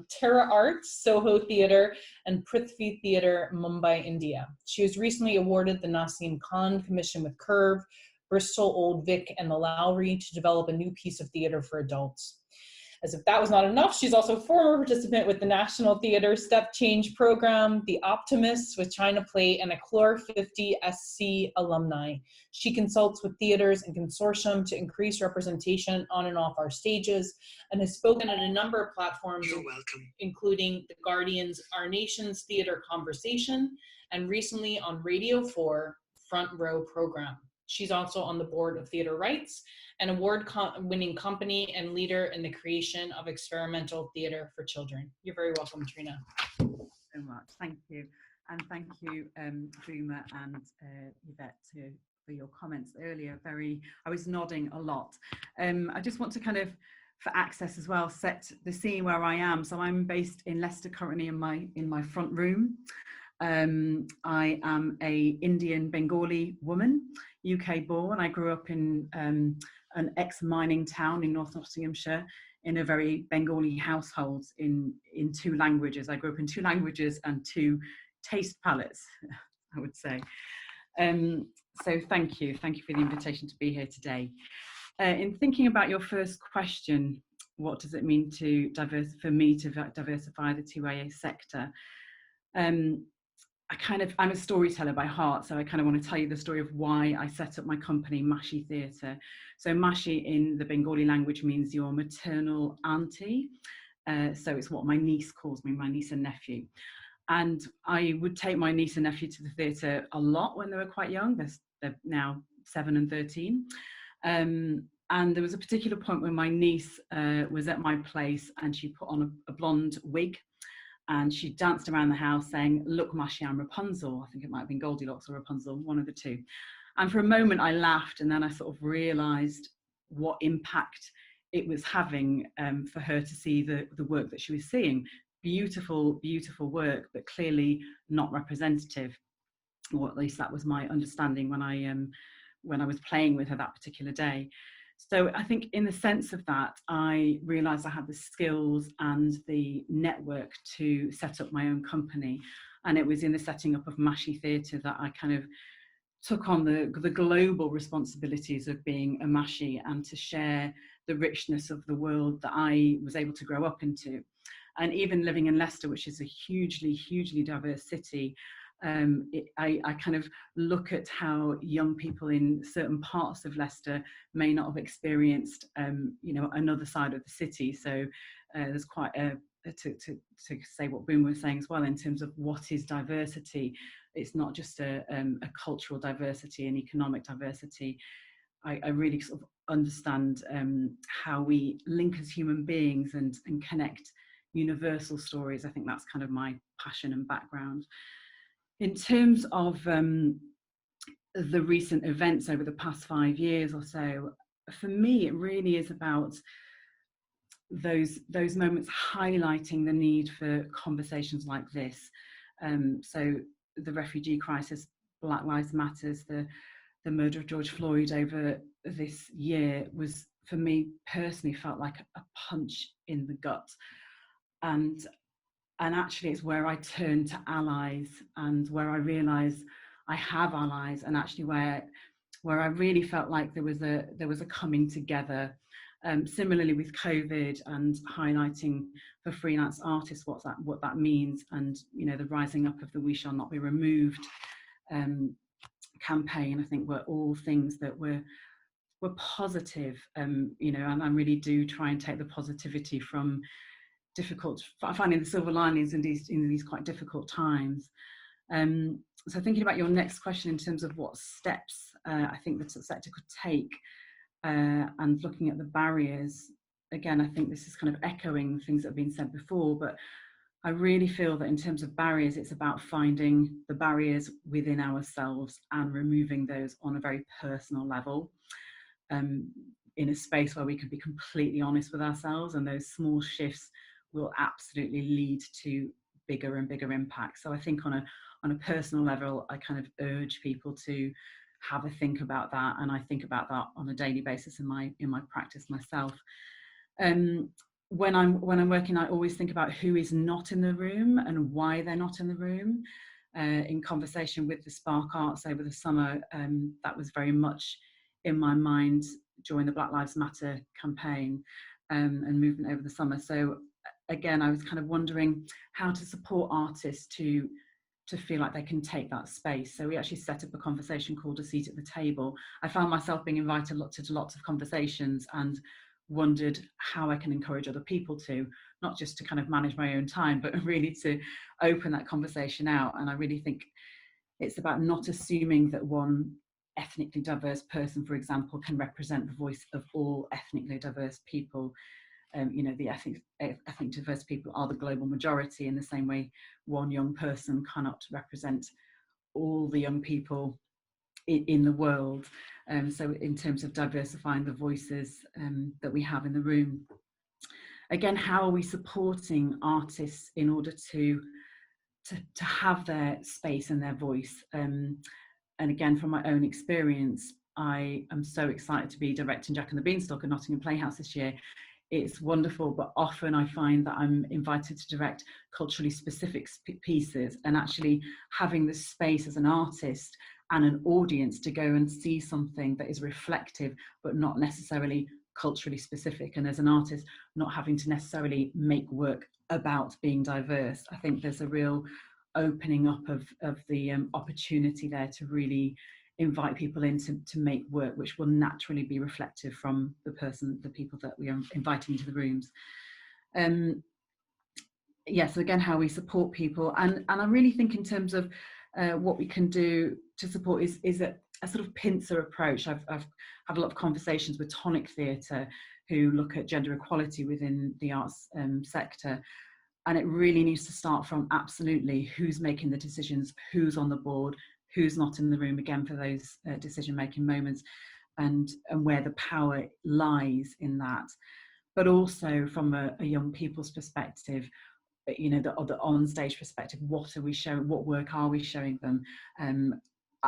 Terra Arts, Soho Theatre, and Prithvi Theatre, Mumbai, India. She was recently awarded the Naseem Khan Commission with Curve, Bristol Old Vic, and the Lowry to develop a new piece of theatre for adults. As if that was not enough, she's also a former participant with the National Theatre Step Change Program, The Optimists with China Plate, and a Clore 50 SC alumni. She consults with theatres and consortium to increase representation on and off our stages, and has spoken at a number of platforms, including The Guardian's Our Nation's Theatre Conversation, and recently on Radio 4 Front Row program. She's also on the board of Theatre Rights, an award-winning company and leader in the creation of experimental theatre for children. You're very welcome, Trina. So much, thank you. And thank you, Dreamer and Yvette, for your comments earlier. I was nodding a lot. I just want to kind of, for access as well, set the scene where I am. So I'm based in Leicester currently in my front room. I am a Indian Bengali woman, UK born. I grew up in an ex-mining town in North Nottinghamshire in a very Bengali household in 2 languages. I grew up in 2 languages and 2 taste palettes, I would say. So thank you for the invitation to be here today. In thinking about your first question, what does it mean for me to diversify the TYAI sector? I'm a storyteller by heart, so I kind of want to tell you the story of why I set up my company, Mashi Theatre. So Mashi in the Bengali language means your maternal auntie. So it's what my niece calls me, my niece and nephew. And I would take my niece and nephew to the theatre a lot when they were quite young. They're now 7 and 13. And there was a particular point when my niece was at my place and she put on a blonde wig. And she danced around the house saying, "Look, Mashi, I'm Rapunzel." I think it might have been Goldilocks or Rapunzel, one of the two. And for a moment I laughed, and then I sort of realised what impact it was having for her to see the work that she was seeing. Beautiful, beautiful work, but clearly not representative, or at least that was my understanding when I was playing with her that particular day. So I think in the sense of that, I realised I had the skills and the network to set up my own company. And it was in the setting up of Mashi Theatre that I kind of took on the global responsibilities of being a Mashi and to share the richness of the world that I was able to grow up into. And even living in Leicester, which is a hugely diverse city, I kind of look at how young people in certain parts of Leicester may not have experienced, you know, another side of the city. So there's quite to say what Boom was saying as well in terms of what is diversity. It's not just a cultural diversity and economic diversity. I really sort of understand how we link as human beings and connect universal stories. I think that's kind of my passion and background. In terms of the recent events over the past 5 years or so, for me, it really is about those moments highlighting the need for conversations like this. So the refugee crisis, Black Lives Matters, the murder of George Floyd over this year was, for me personally, felt like a punch in the gut. And actually it's where I turn to allies and where I realise I have allies, and actually where I really felt like there was a coming together. Similarly with COVID and highlighting for freelance artists what that means, and you know, the rising up of the We Shall Not Be Removed campaign, I think were all things that were positive, you know, and I really do try and take the positivity from finding the silver linings in these quite difficult times. So thinking about your next question in terms of what steps I think the sector could take, and looking at the barriers, again, I think this is kind of echoing things that have been said before, but I really feel that in terms of barriers, it's about finding the barriers within ourselves and removing those on a very personal level, in a space where we can be completely honest with ourselves, and those small shifts will absolutely lead to bigger and bigger impacts. So I think on a personal level, I kind of urge people to have a think about that, and I think about that on a daily basis in my practice myself. When I'm working, I always think about who is not in the room and why they're not in the room. In conversation with the Spark Arts over the summer, that was very much in my mind during the Black Lives Matter campaign and movement over the summer. So again, I was kind of wondering how to support artists to feel like they can take that space. So we actually set up a conversation called A Seat at the Table. I found myself being invited to lots of conversations and wondered how I can encourage other people to, not just to kind of manage my own time, but really to open that conversation out. And I really think it's about not assuming that one ethnically diverse person, for example, can represent the voice of all ethnically diverse people. You know, the ethnic diverse people are the global majority, in the same way one young person cannot represent all the young people in the world. So in terms of diversifying the voices that we have in the room. Again, how are we supporting artists in order to have their space and their voice? And again, from my own experience, I am so excited to be directing Jack and the Beanstalk at Nottingham Playhouse this year. It's wonderful, but often I find that I'm invited to direct culturally specific pieces, and actually having the space as an artist and an audience to go and see something that is reflective but not necessarily culturally specific, and as an artist not having to necessarily make work about being diverse. I think there's a real opening up of the opportunity there to really invite people in to make work which will naturally be reflective from the people that we are inviting into the rooms. Yeah, so again, how we support people, and I really think in terms of what we can do to support is a sort of pincer approach. I've had a lot of conversations with Tonic Theatre who look at gender equality within the arts sector, and it really needs to start from absolutely who's making the decisions, who's on the board, who's not in the room, again for those decision-making moments, and where the power lies in that. But also from a young people's perspective, you know, the on-stage perspective, what are we showing, what work are we showing them?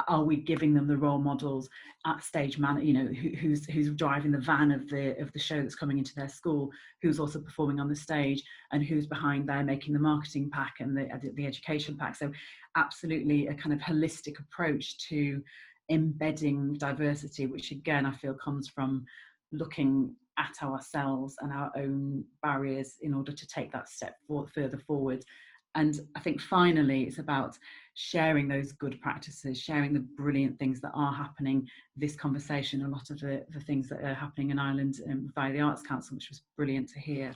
are we giving them the role models at stage man, you know, who's driving the van of the show that's coming into their school, who's also performing on the stage, and who's behind there making the marketing pack and the education pack. So absolutely a kind of holistic approach to embedding diversity, which again I feel comes from looking at ourselves and our own barriers in order to take that step further forward. And I think finally it's about sharing those good practices, sharing the brilliant things that are happening. This conversation, a lot of the things that are happening in Ireland via the Arts Council, which was brilliant to hear.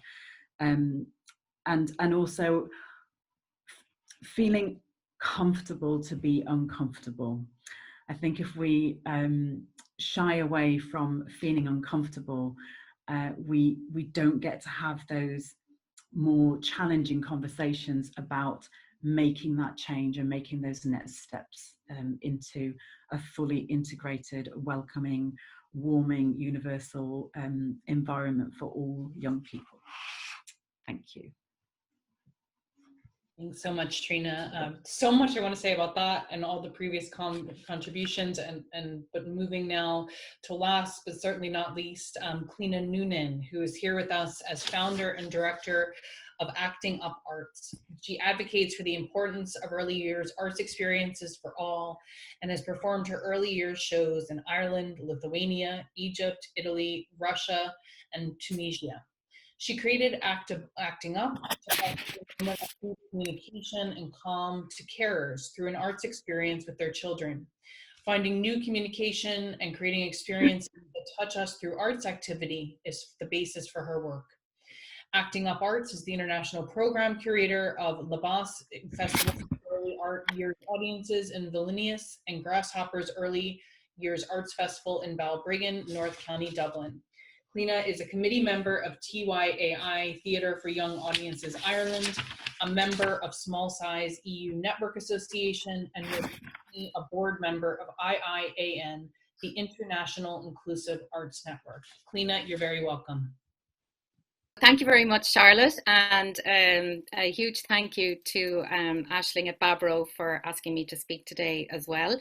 And also feeling comfortable to be uncomfortable. I think if we shy away from feeling uncomfortable, we don't get to have those more challenging conversations about making that change and making those next steps into a fully integrated, welcoming, warming, universal environment for all young people. Thank you. Thanks so much, Trina. So much I want to say about that and all the previous contributions, but moving now to last but certainly not least, Cliodhna Noonan, who is here with us as founder and director of Acting Up Arts. She advocates for the importance of early years arts experiences for all and has performed her early years shows in Ireland, Lithuania, Egypt, Italy, Russia, and Tunisia. She created Acting Up to help communication and calm to carers through an arts experience with their children. Finding new communication and creating experiences that touch us through arts activity is the basis for her work. Acting Up Arts is the international program curator of Labas Festival Early Art Years Audiences in Vilnius and Grasshopper's Early Years Arts Festival in Balbriggan, North County, Dublin. Cliodhna is a committee member of TYAI, Theatre for Young Audiences Ireland, a member of Small Size EU Network Association, and a board member of IIAN, the International Inclusive Arts Network. Cliodhna, you're very welcome. Thank you very much, Charlotte, and a huge thank you to Aisling at Baboró for asking me to speak today as well.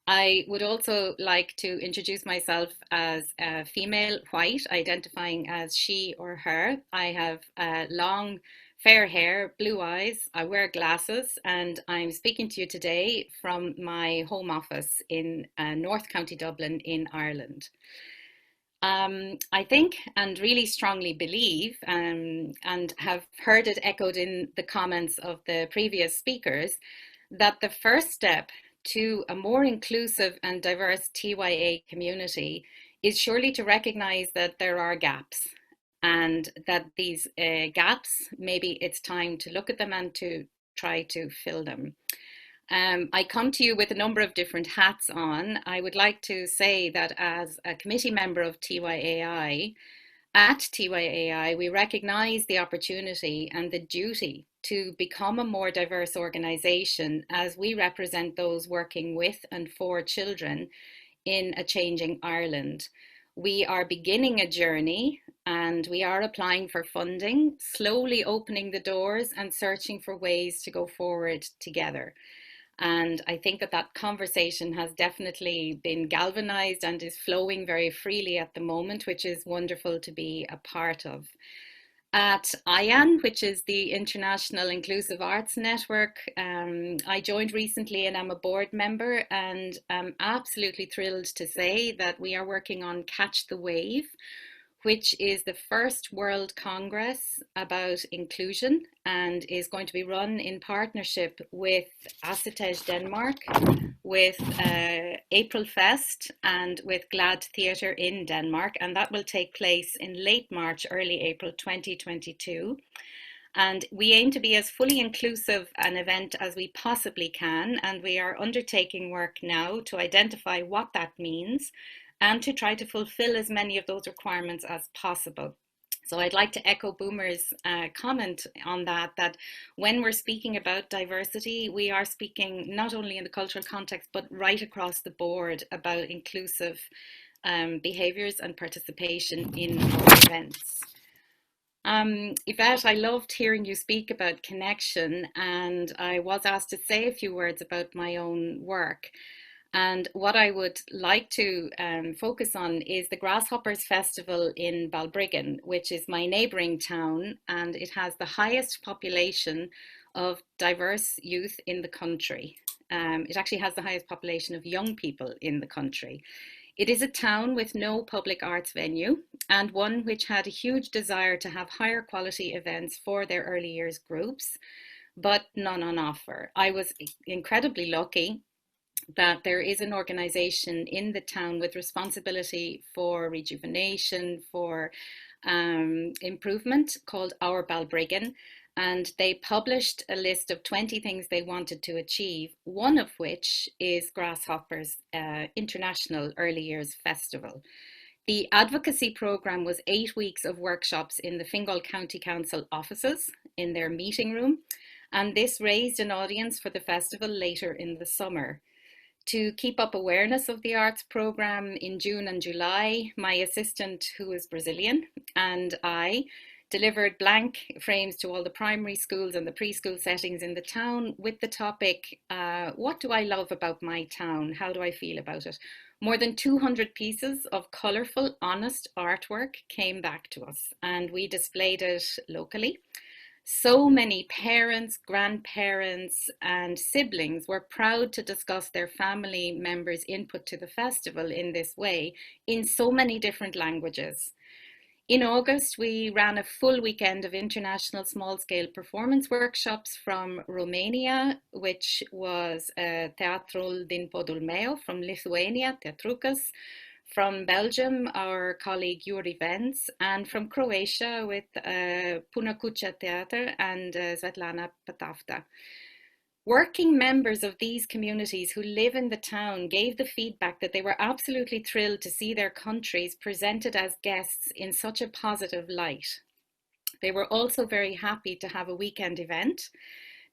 I would also like to introduce myself as a female, white, identifying as she or her. I have long, fair hair, blue eyes, I wear glasses, and I'm speaking to you today from my home office in North County Dublin in Ireland. I think and really strongly believe and have heard it echoed in the comments of the previous speakers that the first step to a more inclusive and diverse TYA community is surely to recognize that there are gaps and that these gaps, maybe it's time to look at them and to try to fill them. I come to you with a number of different hats on. I would like to say that as a committee member of TYAI, at TYAI, we recognise the opportunity and the duty to become a more diverse organisation as we represent those working with and for children in a changing Ireland. We are beginning a journey and we are applying for funding, slowly opening the doors and searching for ways to go forward together. And I think that conversation has definitely been galvanized and is flowing very freely at the moment, which is wonderful to be a part of. At IAN, which is the International Inclusive Arts Network, I joined recently and I'm a board member, and I'm absolutely thrilled to say that we are working on Catch the Wave, which is the first World Congress about inclusion and is going to be run in partnership with Assitej Denmark, with April Fest and with Glad Theatre in Denmark, and that will take place in late March, early April 2022. And we aim to be as fully inclusive an event as we possibly can, and we are undertaking work now to identify what that means and to try to fulfill as many of those requirements as possible. So I'd like to echo Boomer's comment on that when we're speaking about diversity, we are speaking not only in the cultural context, but right across the board about inclusive behaviours and participation in our events. Yvette, I loved hearing you speak about connection, and I was asked to say a few words about my own work. And what I would like to focus on is the Grasshoppers Festival in Balbriggan, which is my neighbouring town, and it has the highest population of diverse youth in the country. It actually has the highest population of young people in the country. It is a town with no public arts venue, and one which had a huge desire to have higher quality events for their early years groups, but none on offer. I was incredibly lucky that there is an organisation in the town with responsibility for rejuvenation, for improvement, called Our Balbriggan, and they published a list of 20 things they wanted to achieve, one of which is Grasshoppers International Early Years Festival. The advocacy programme was 8 weeks of workshops in the Fingal County Council offices in their meeting room, and this raised an audience for the festival later in the summer. To keep up awareness of the arts programme in June and July, my assistant, who is Brazilian, and I delivered blank frames to all the primary schools and the preschool settings in the town with the topic, what do I love about my town? How do I feel about it? More than 200 pieces of colourful, honest artwork came back to us, and we displayed it locally. So many parents, grandparents, and siblings were proud to discuss their family members' input to the festival in this way, in so many different languages. In August, we ran a full weekend of international small-scale performance workshops from Romania, which was Teatrul din Podul Meu, from Lithuania, Teatrukas, from Belgium, our colleague Yuri Vence, and from Croatia with Punakucha Theater and Svetlana Patavta. Working members of these communities who live in the town gave the feedback that they were absolutely thrilled to see their countries presented as guests in such a positive light. They were also very happy to have a weekend event,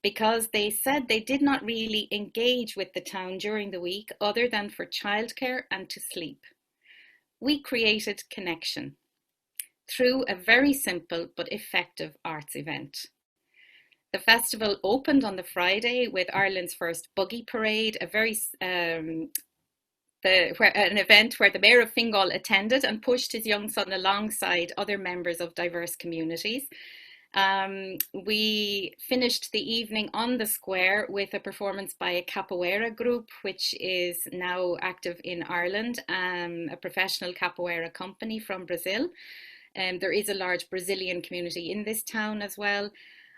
because they said they did not really engage with the town during the week other than for childcare and to sleep. We created connection through a very simple but effective arts event. The festival opened on the Friday with Ireland's first buggy parade, an event where the Mayor of Fingal attended and pushed his young son alongside other members of diverse communities. We finished the evening on the square with a performance by a capoeira group, which is now active in Ireland, a professional capoeira company from Brazil. There is a large Brazilian community in this town as well.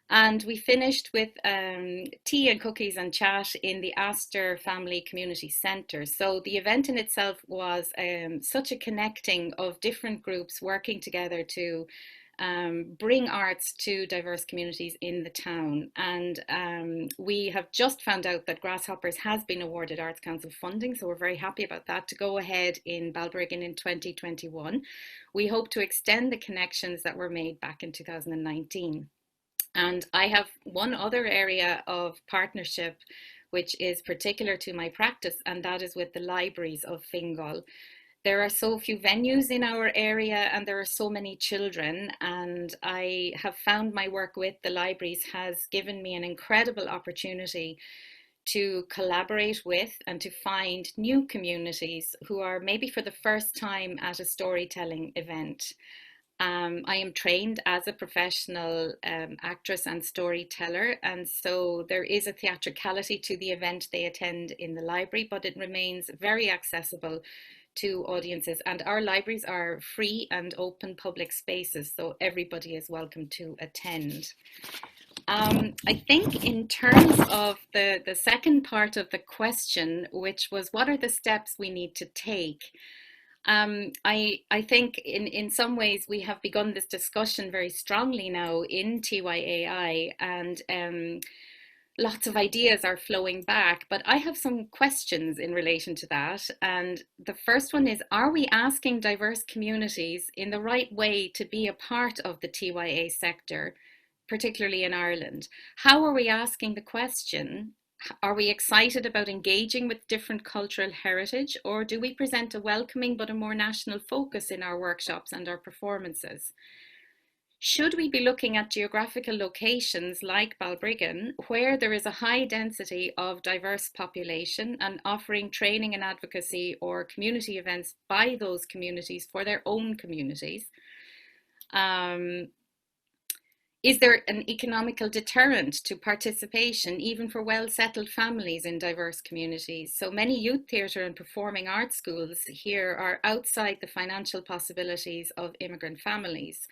And we finished with tea and cookies and chat in the Astor Family Community Centre. So the event in itself was such a connecting of different groups working together to bring arts to diverse communities in the town. And we have just found out that Grasshoppers has been awarded Arts Council funding, so we're very happy about that, to go ahead in Balbriggan in 2021. We hope to extend the connections that were made back in 2019. And I have one other area of partnership which is particular to my practice, and that is with the libraries of Fingal. There are so few venues in our area and there are so many children, and I have found my work with the libraries has given me an incredible opportunity to collaborate with and to find new communities who are maybe for the first time at a storytelling event. I am trained as a professional actress and storyteller, and so there is a theatricality to the event they attend in the library, but it remains very accessible to audiences, and our libraries are free and open public spaces, so everybody is welcome to attend. I think in terms of the second part of the question, which was what are the steps we need to take? I think in some ways we have begun this discussion very strongly now in TYAI, and lots of ideas are flowing back, but I have some questions in relation to that. And the first one is, are we asking diverse communities in the right way to be a part of the TYA sector, particularly in Ireland? How are we asking the question? Are we excited about engaging with different cultural heritage, or do we present a welcoming but a more national focus in our workshops and our performances? Should we be looking at geographical locations like Balbriggan, where there is a high density of diverse population, and offering training and advocacy or community events by those communities for their own communities? Is there an economical deterrent to participation, even for well-settled families in diverse communities? So many youth theatre and performing arts schools here are outside the financial possibilities of immigrant families.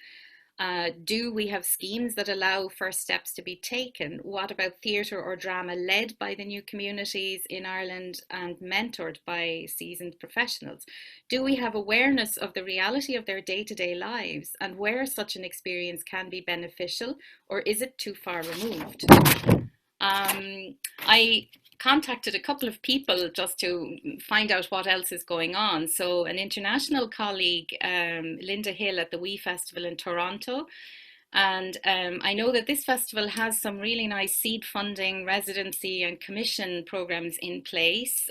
Do we have schemes that allow first steps to be taken? What about theatre or drama led by the new communities in Ireland and mentored by seasoned professionals? Do we have awareness of the reality of their day-to-day lives and where such an experience can be beneficial, or is it too far removed? I contacted a couple of people just to find out what else is going on. So an international colleague, Linda Hill at the WE Festival in Toronto. And I know that this festival has some really nice seed funding, residency and commission programs in place,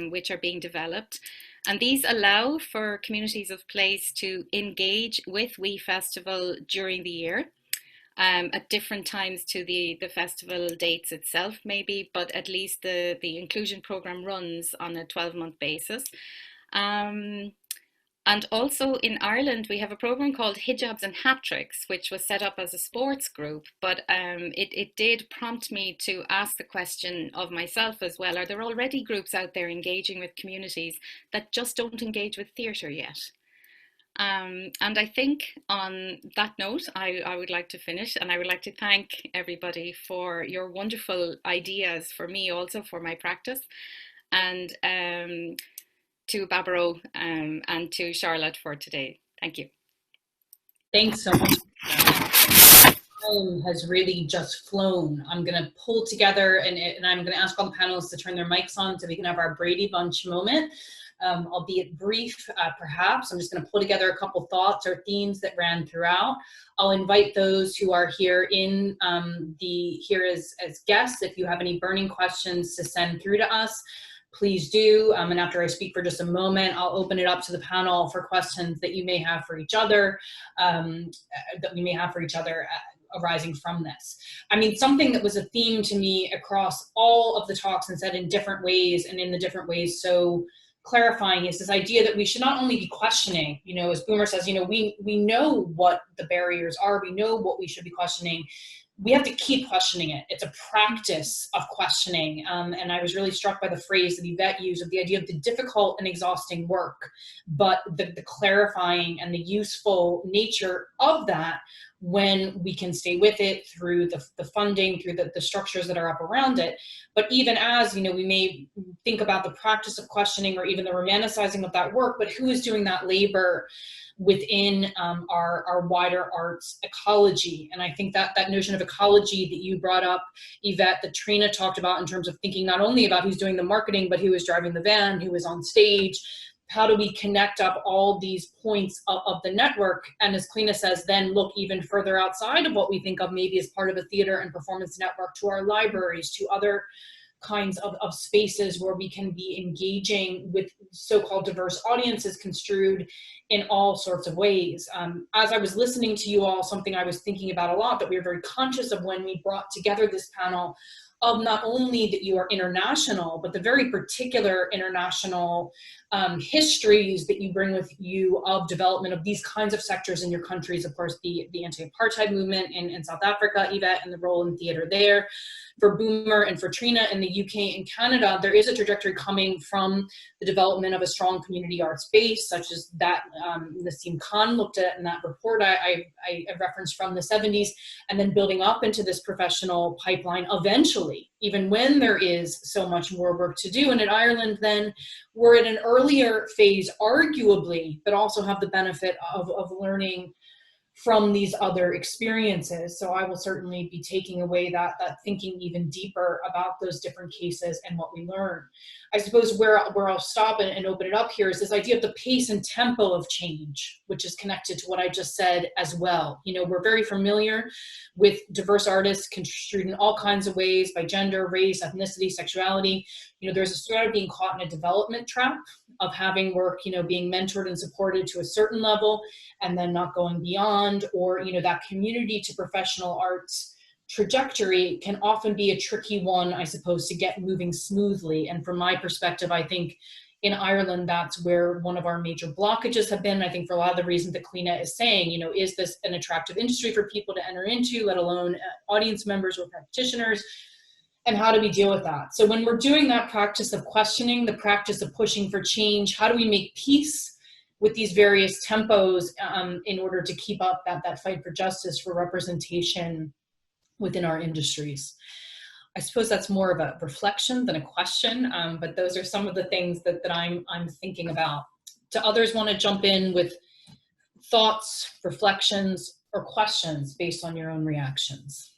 which are being developed. And these allow for communities of place to engage with WE Festival during the year. At different times to the festival dates itself maybe, but at least the inclusion program runs on a 12-month basis. And also in Ireland, we have a program called Hijabs and Hat Tricks, which was set up as a sports group, but it did prompt me to ask the question of myself as well, are there already groups out there engaging with communities that just don't engage with theatre yet? And I think on that note, I would like to finish, and I would like to thank everybody for your wonderful ideas, for me also, for my practice, and to Baboró and to Charlotte for today. Thank you. Thanks so much. Time has really just flown. I'm going to pull together and I'm going to ask all the panelists to turn their mics on so we can have our Brady Bunch moment. Albeit brief, perhaps. I'm just going to pull together a couple thoughts or themes that ran throughout. I'll invite those who are here in here as guests, if you have any burning questions to send through to us, please do. And after I speak for just a moment, I'll open it up to the panel for questions that you may have for each other, arising from this. I mean, something that was a theme to me across all of the talks and said in different ways, and in the different ways so clarifying, is this idea that we should not only be questioning, you know, as Boomer says, you know, we know what the barriers are, we know what we should be questioning. We have to keep questioning it. It's a practice of questioning. And I was really struck by the phrase that Yvette used of the idea of the difficult and exhausting work, but the clarifying and the useful nature of that when we can stay with it through the funding, through the structures that are up around it. But even as, you know, we may think about the practice of questioning or even the romanticizing of that work, but who is doing that labor within our wider arts ecology? And I think that notion of ecology that you brought up, Yvette, that Trina talked about in terms of thinking not only about who's doing the marketing, but who is driving the van, who is on stage. How do we connect up all these points of the network? And as Cliodhna says, then look even further outside of what we think of maybe as part of a theater and performance network, to our libraries, to other kinds of spaces where we can be engaging with so-called diverse audiences construed in all sorts of ways. As I was listening to you all, something I was thinking about a lot that we were very conscious of when we brought together this panel, of not only that you are international, but the very particular international histories that you bring with you of development of these kinds of sectors in your countries. Of course, the anti-apartheid movement in South Africa, Yvette, and the role in theater there. For Boomer and for Trina in the UK and Canada, there is a trajectory coming from the development of a strong community arts base, such as that Nassim Khan looked at in that report I referenced from the 70s, and then building up into this professional pipeline eventually, even when there is so much more work to do. And in Ireland, then, we're in an earlier phase, arguably, but also have the benefit of learning from these other experiences. So I will certainly be taking away that thinking even deeper about those different cases and what we learn. I suppose where I'll stop and open it up here is this idea of the pace and tempo of change, which is connected to what I just said as well. You know, we're very familiar with diverse artists construed in all kinds of ways by gender, race, ethnicity, sexuality. You know, there's a sort of being caught in a development trap of having work, you know, being mentored and supported to a certain level and then not going beyond. beyond, or, you know, that community to professional arts trajectory can often be a tricky one, I suppose, to get moving smoothly. And from my perspective, I think in Ireland, that's where one of our major blockages have been. I think for a lot of the reasons that Cliodhna is saying, you know, is this an attractive industry for people to enter into, let alone audience members or practitioners? And how do we deal with that? So when we're doing that practice of questioning, the practice of pushing for change, how do we make peace with these various tempos in order to keep up that fight for justice, for representation within our industries? I suppose that's more of a reflection than a question, but those are some of the things that I'm thinking about. Do others want to jump in with thoughts, reflections, or questions based on your own reactions?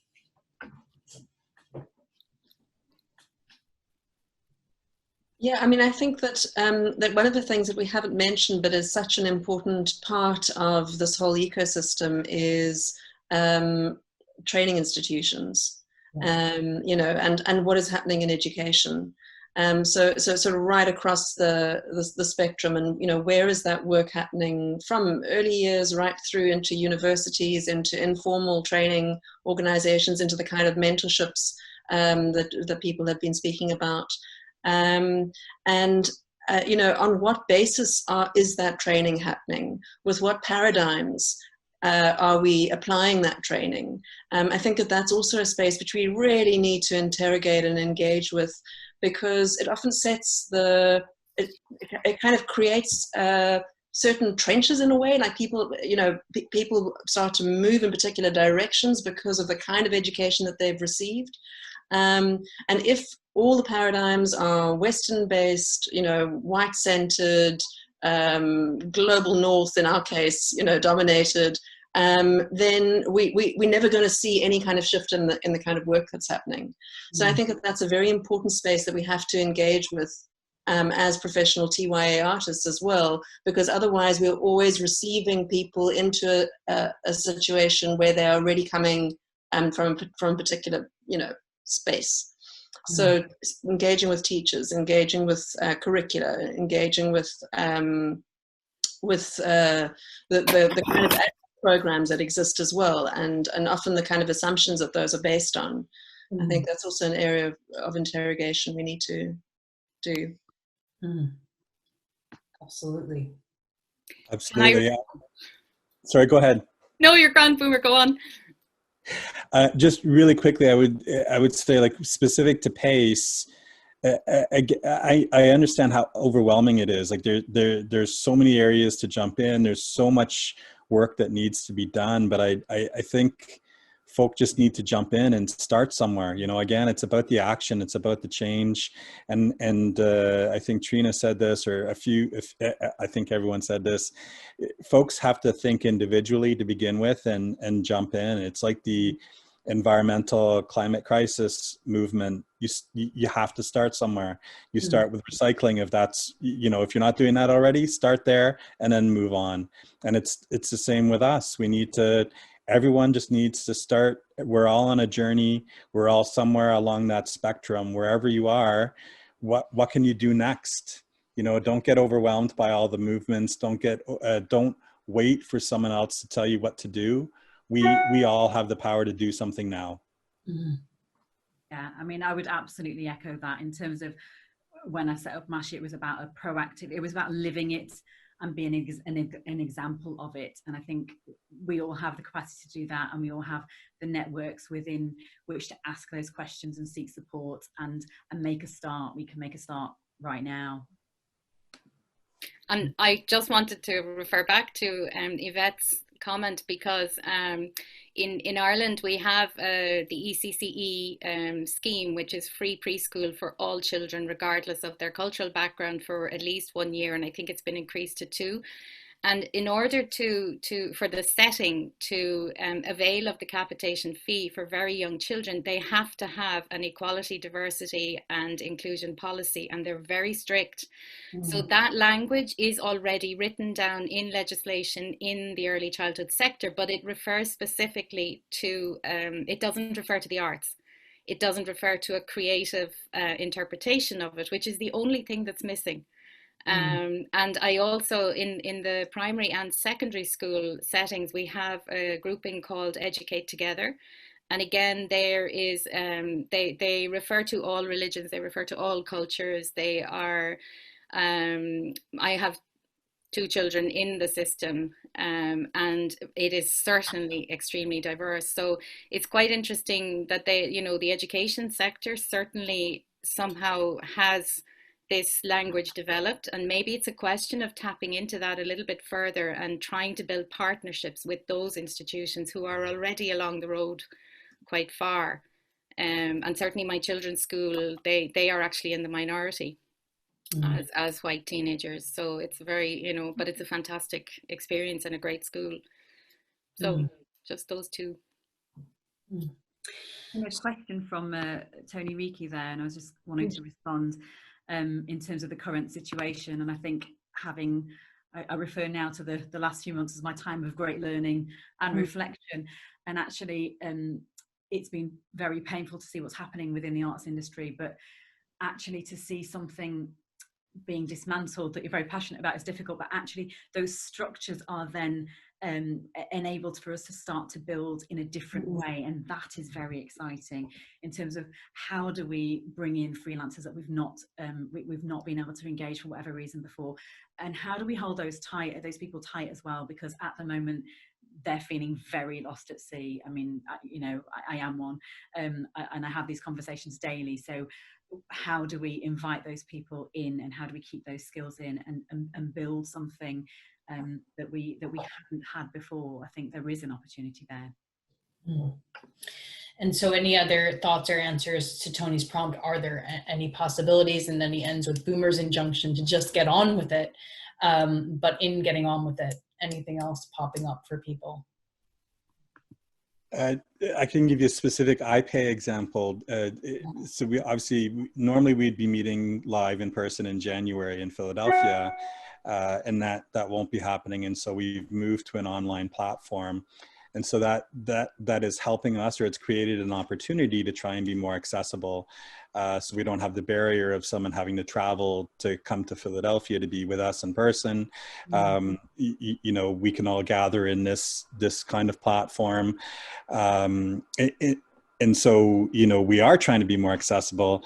Yeah, I mean, I think that that one of the things that we haven't mentioned, but is such an important part of this whole ecosystem, is training institutions. You know, and what is happening in education. So sort of right across the spectrum, and, you know, where is that work happening from early years right through into universities, into informal training organizations, into the kind of mentorships that people have been speaking about. You know, on what basis is that training happening? With what paradigms are we applying that training? I think that that's also a space which we really need to interrogate and engage with, because it often sets it kind of creates certain trenches in a way, like people, you know, people start to move in particular directions because of the kind of education that they've received. And if all the paradigms are Western-based, you know, white-centered, global North, in our case, you know, dominated, then we're never going to see any kind of shift in the kind of work that's happening. So I think that that's a very important space that we have to engage with as professional TYAI artists as well, because otherwise we're always receiving people into a situation where they are already coming from a particular, you know, space. So engaging with teachers, engaging with curricula, engaging with the kind of programs that exist as well, and often the kind of assumptions that those are based on. I think that's also an area of interrogation we need to do. Absolutely. Absolutely. Yeah. Sorry, go ahead. No, you're grand, Boomer, go on. Just really quickly, I would say, like, specific to PACE, I understand how overwhelming it is. Like there's so many areas to jump in. There's so much work that needs to be done, but I think folk just need to jump in and start somewhere. You know, again, it's about the action, it's about the change. And I think Trina said this, or I think everyone said this, folks have to think individually to begin with and jump in. It's like the environmental climate crisis movement. You have to start somewhere. You start with recycling. If that's, you know, if you're not doing that already, start there and then move on. And it's the same with us. Everyone just needs to start. We're all on a journey. We're all somewhere along that spectrum. Wherever you are, what can you do next? You know, don't get overwhelmed by all the movements. Don't wait for someone else to tell you what to do. We all have the power to do something now. Yeah, I mean, I would absolutely echo that. In terms of when I set up MASH, it was about it was about living it and being an example of it. And I think we all have the capacity to do that, and we all have the networks within which to ask those questions and seek support and make a start. We can make a start right now. And I just wanted to refer back to Yvette's comment, because in Ireland we have the ECCE scheme, which is free preschool for all children regardless of their cultural background for at least 1 year, and I think it's been increased to 2. And in order for the setting to avail of the capitation fee for very young children, they have to have an equality, diversity and inclusion policy, and they're very strict. So that language is already written down in legislation in the early childhood sector, but it refers specifically to, it doesn't refer to the arts. It doesn't refer to a creative interpretation of it, which is the only thing that's missing. And I also, in the primary and secondary school settings, we have a grouping called Educate Together. And again, there is, they refer to all religions, they refer to all cultures. They are, I have 2 children in the system, and it is certainly extremely diverse. So it's quite interesting that they, you know, the education sector certainly somehow has this language developed, and maybe it's a question of tapping into that a little bit further and trying to build partnerships with those institutions who are already along the road quite far. And certainly my children's school, they are actually in the minority as white teenagers. So it's very, you know, but it's a fantastic experience and a great school. So just those 2. A question from Tony Riki there, and I was just wanting to respond in terms of the current situation. And I think I refer now to the last few months as my time of great learning and reflection. And actually, it's been very painful to see what's happening within the arts industry, but actually to see something being dismantled that you're very passionate about is difficult, but actually those structures are then enabled for us to start to build in a different way, and that is very exciting in terms of how do we bring in freelancers that we've not been able to engage for whatever reason before, and how do we hold those people tight as well, because at the moment they're feeling very lost at sea. I mean, you know, I am one, and I have these conversations daily. So how do we invite those people in, and how do we keep those skills in and build something that we haven't had before? I think there is an opportunity there. And so any other thoughts or answers to Tony's prompt? Are there any possibilities? And then he ends with Boomer's injunction to just get on with it. But in getting on with it, anything else popping up for people? I can give you a specific IPAY example. So we obviously, normally we'd be meeting live in person in January in Philadelphia, and that won't be happening. And so we've moved to an online platform. And so that is helping us, or it's created an opportunity to try and be more accessible. So we don't have the barrier of someone having to travel to come to Philadelphia to be with us in person. You know, we can all gather in this kind of platform. And so, you know, we are trying to be more accessible.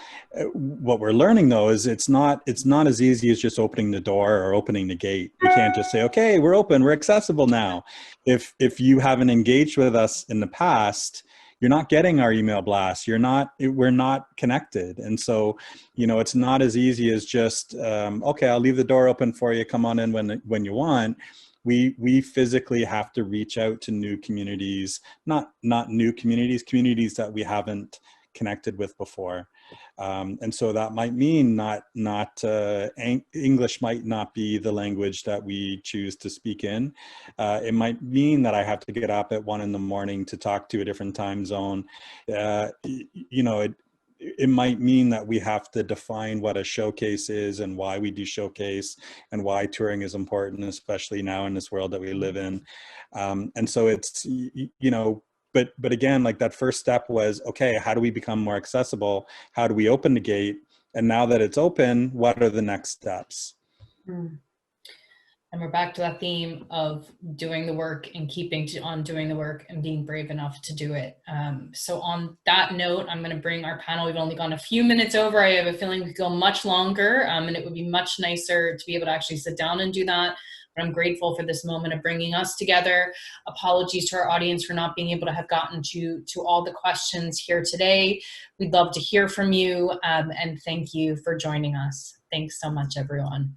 What we're learning though is it's not as easy as just opening the door or opening the gate. We can't just say, okay, we're open, we're accessible now. If you haven't engaged with us in the past, you're not getting our email blast. We're not connected. And so, you know, it's not as easy as just, okay, I'll leave the door open for you. Come on in when you want. We physically have to reach out to new communities, not new communities that we haven't connected with before. And so that might mean English might not be the language that we choose to speak in. It might mean that I have to get up at 1 a.m. to talk to a different time zone. You know, it might mean that we have to define what a showcase is and why we do showcase and why touring is important, especially now in this world that we live in. And so it's, you know, but again, like that first step was, okay, how do we become more accessible? How do we open the gate? And now that it's open, what are the next steps? And we're back to that theme of doing the work and keeping on doing the work and being brave enough to do it. So on that note, I'm going to bring our panel. We've only gone a few minutes over. I have a feeling we could go much longer, and it would be much nicer to be able to actually sit down and do that. But I'm grateful for this moment of bringing us together. Apologies to our audience for not being able to have gotten to all the questions here today. We'd love to hear from you, and thank you for joining us. Thanks so much, everyone.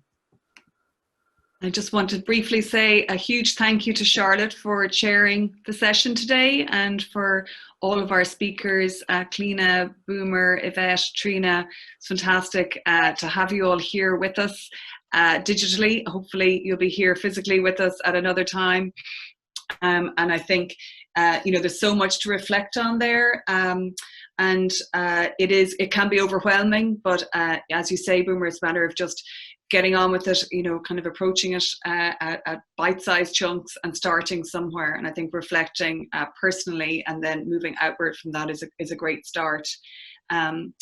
I just want to briefly say a huge thank you to Charlotte for chairing the session today, and for all of our speakers, Cliodhna, Boomer, Yvette, Trina. It's fantastic to have you all here with us digitally. Hopefully you'll be here physically with us at another time. And I think, you know, there's so much to reflect on there. And it can be overwhelming, but as you say, Boomer, it's a matter of just getting on with it, you know, kind of approaching it at bite-sized chunks and starting somewhere. And I think reflecting personally and then moving outward from that is a great start. So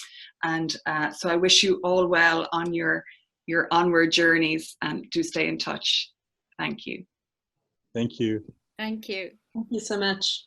I wish you all well on your your onward journeys, and do stay in touch. Thank you. Thank you. Thank you. Thank you so much.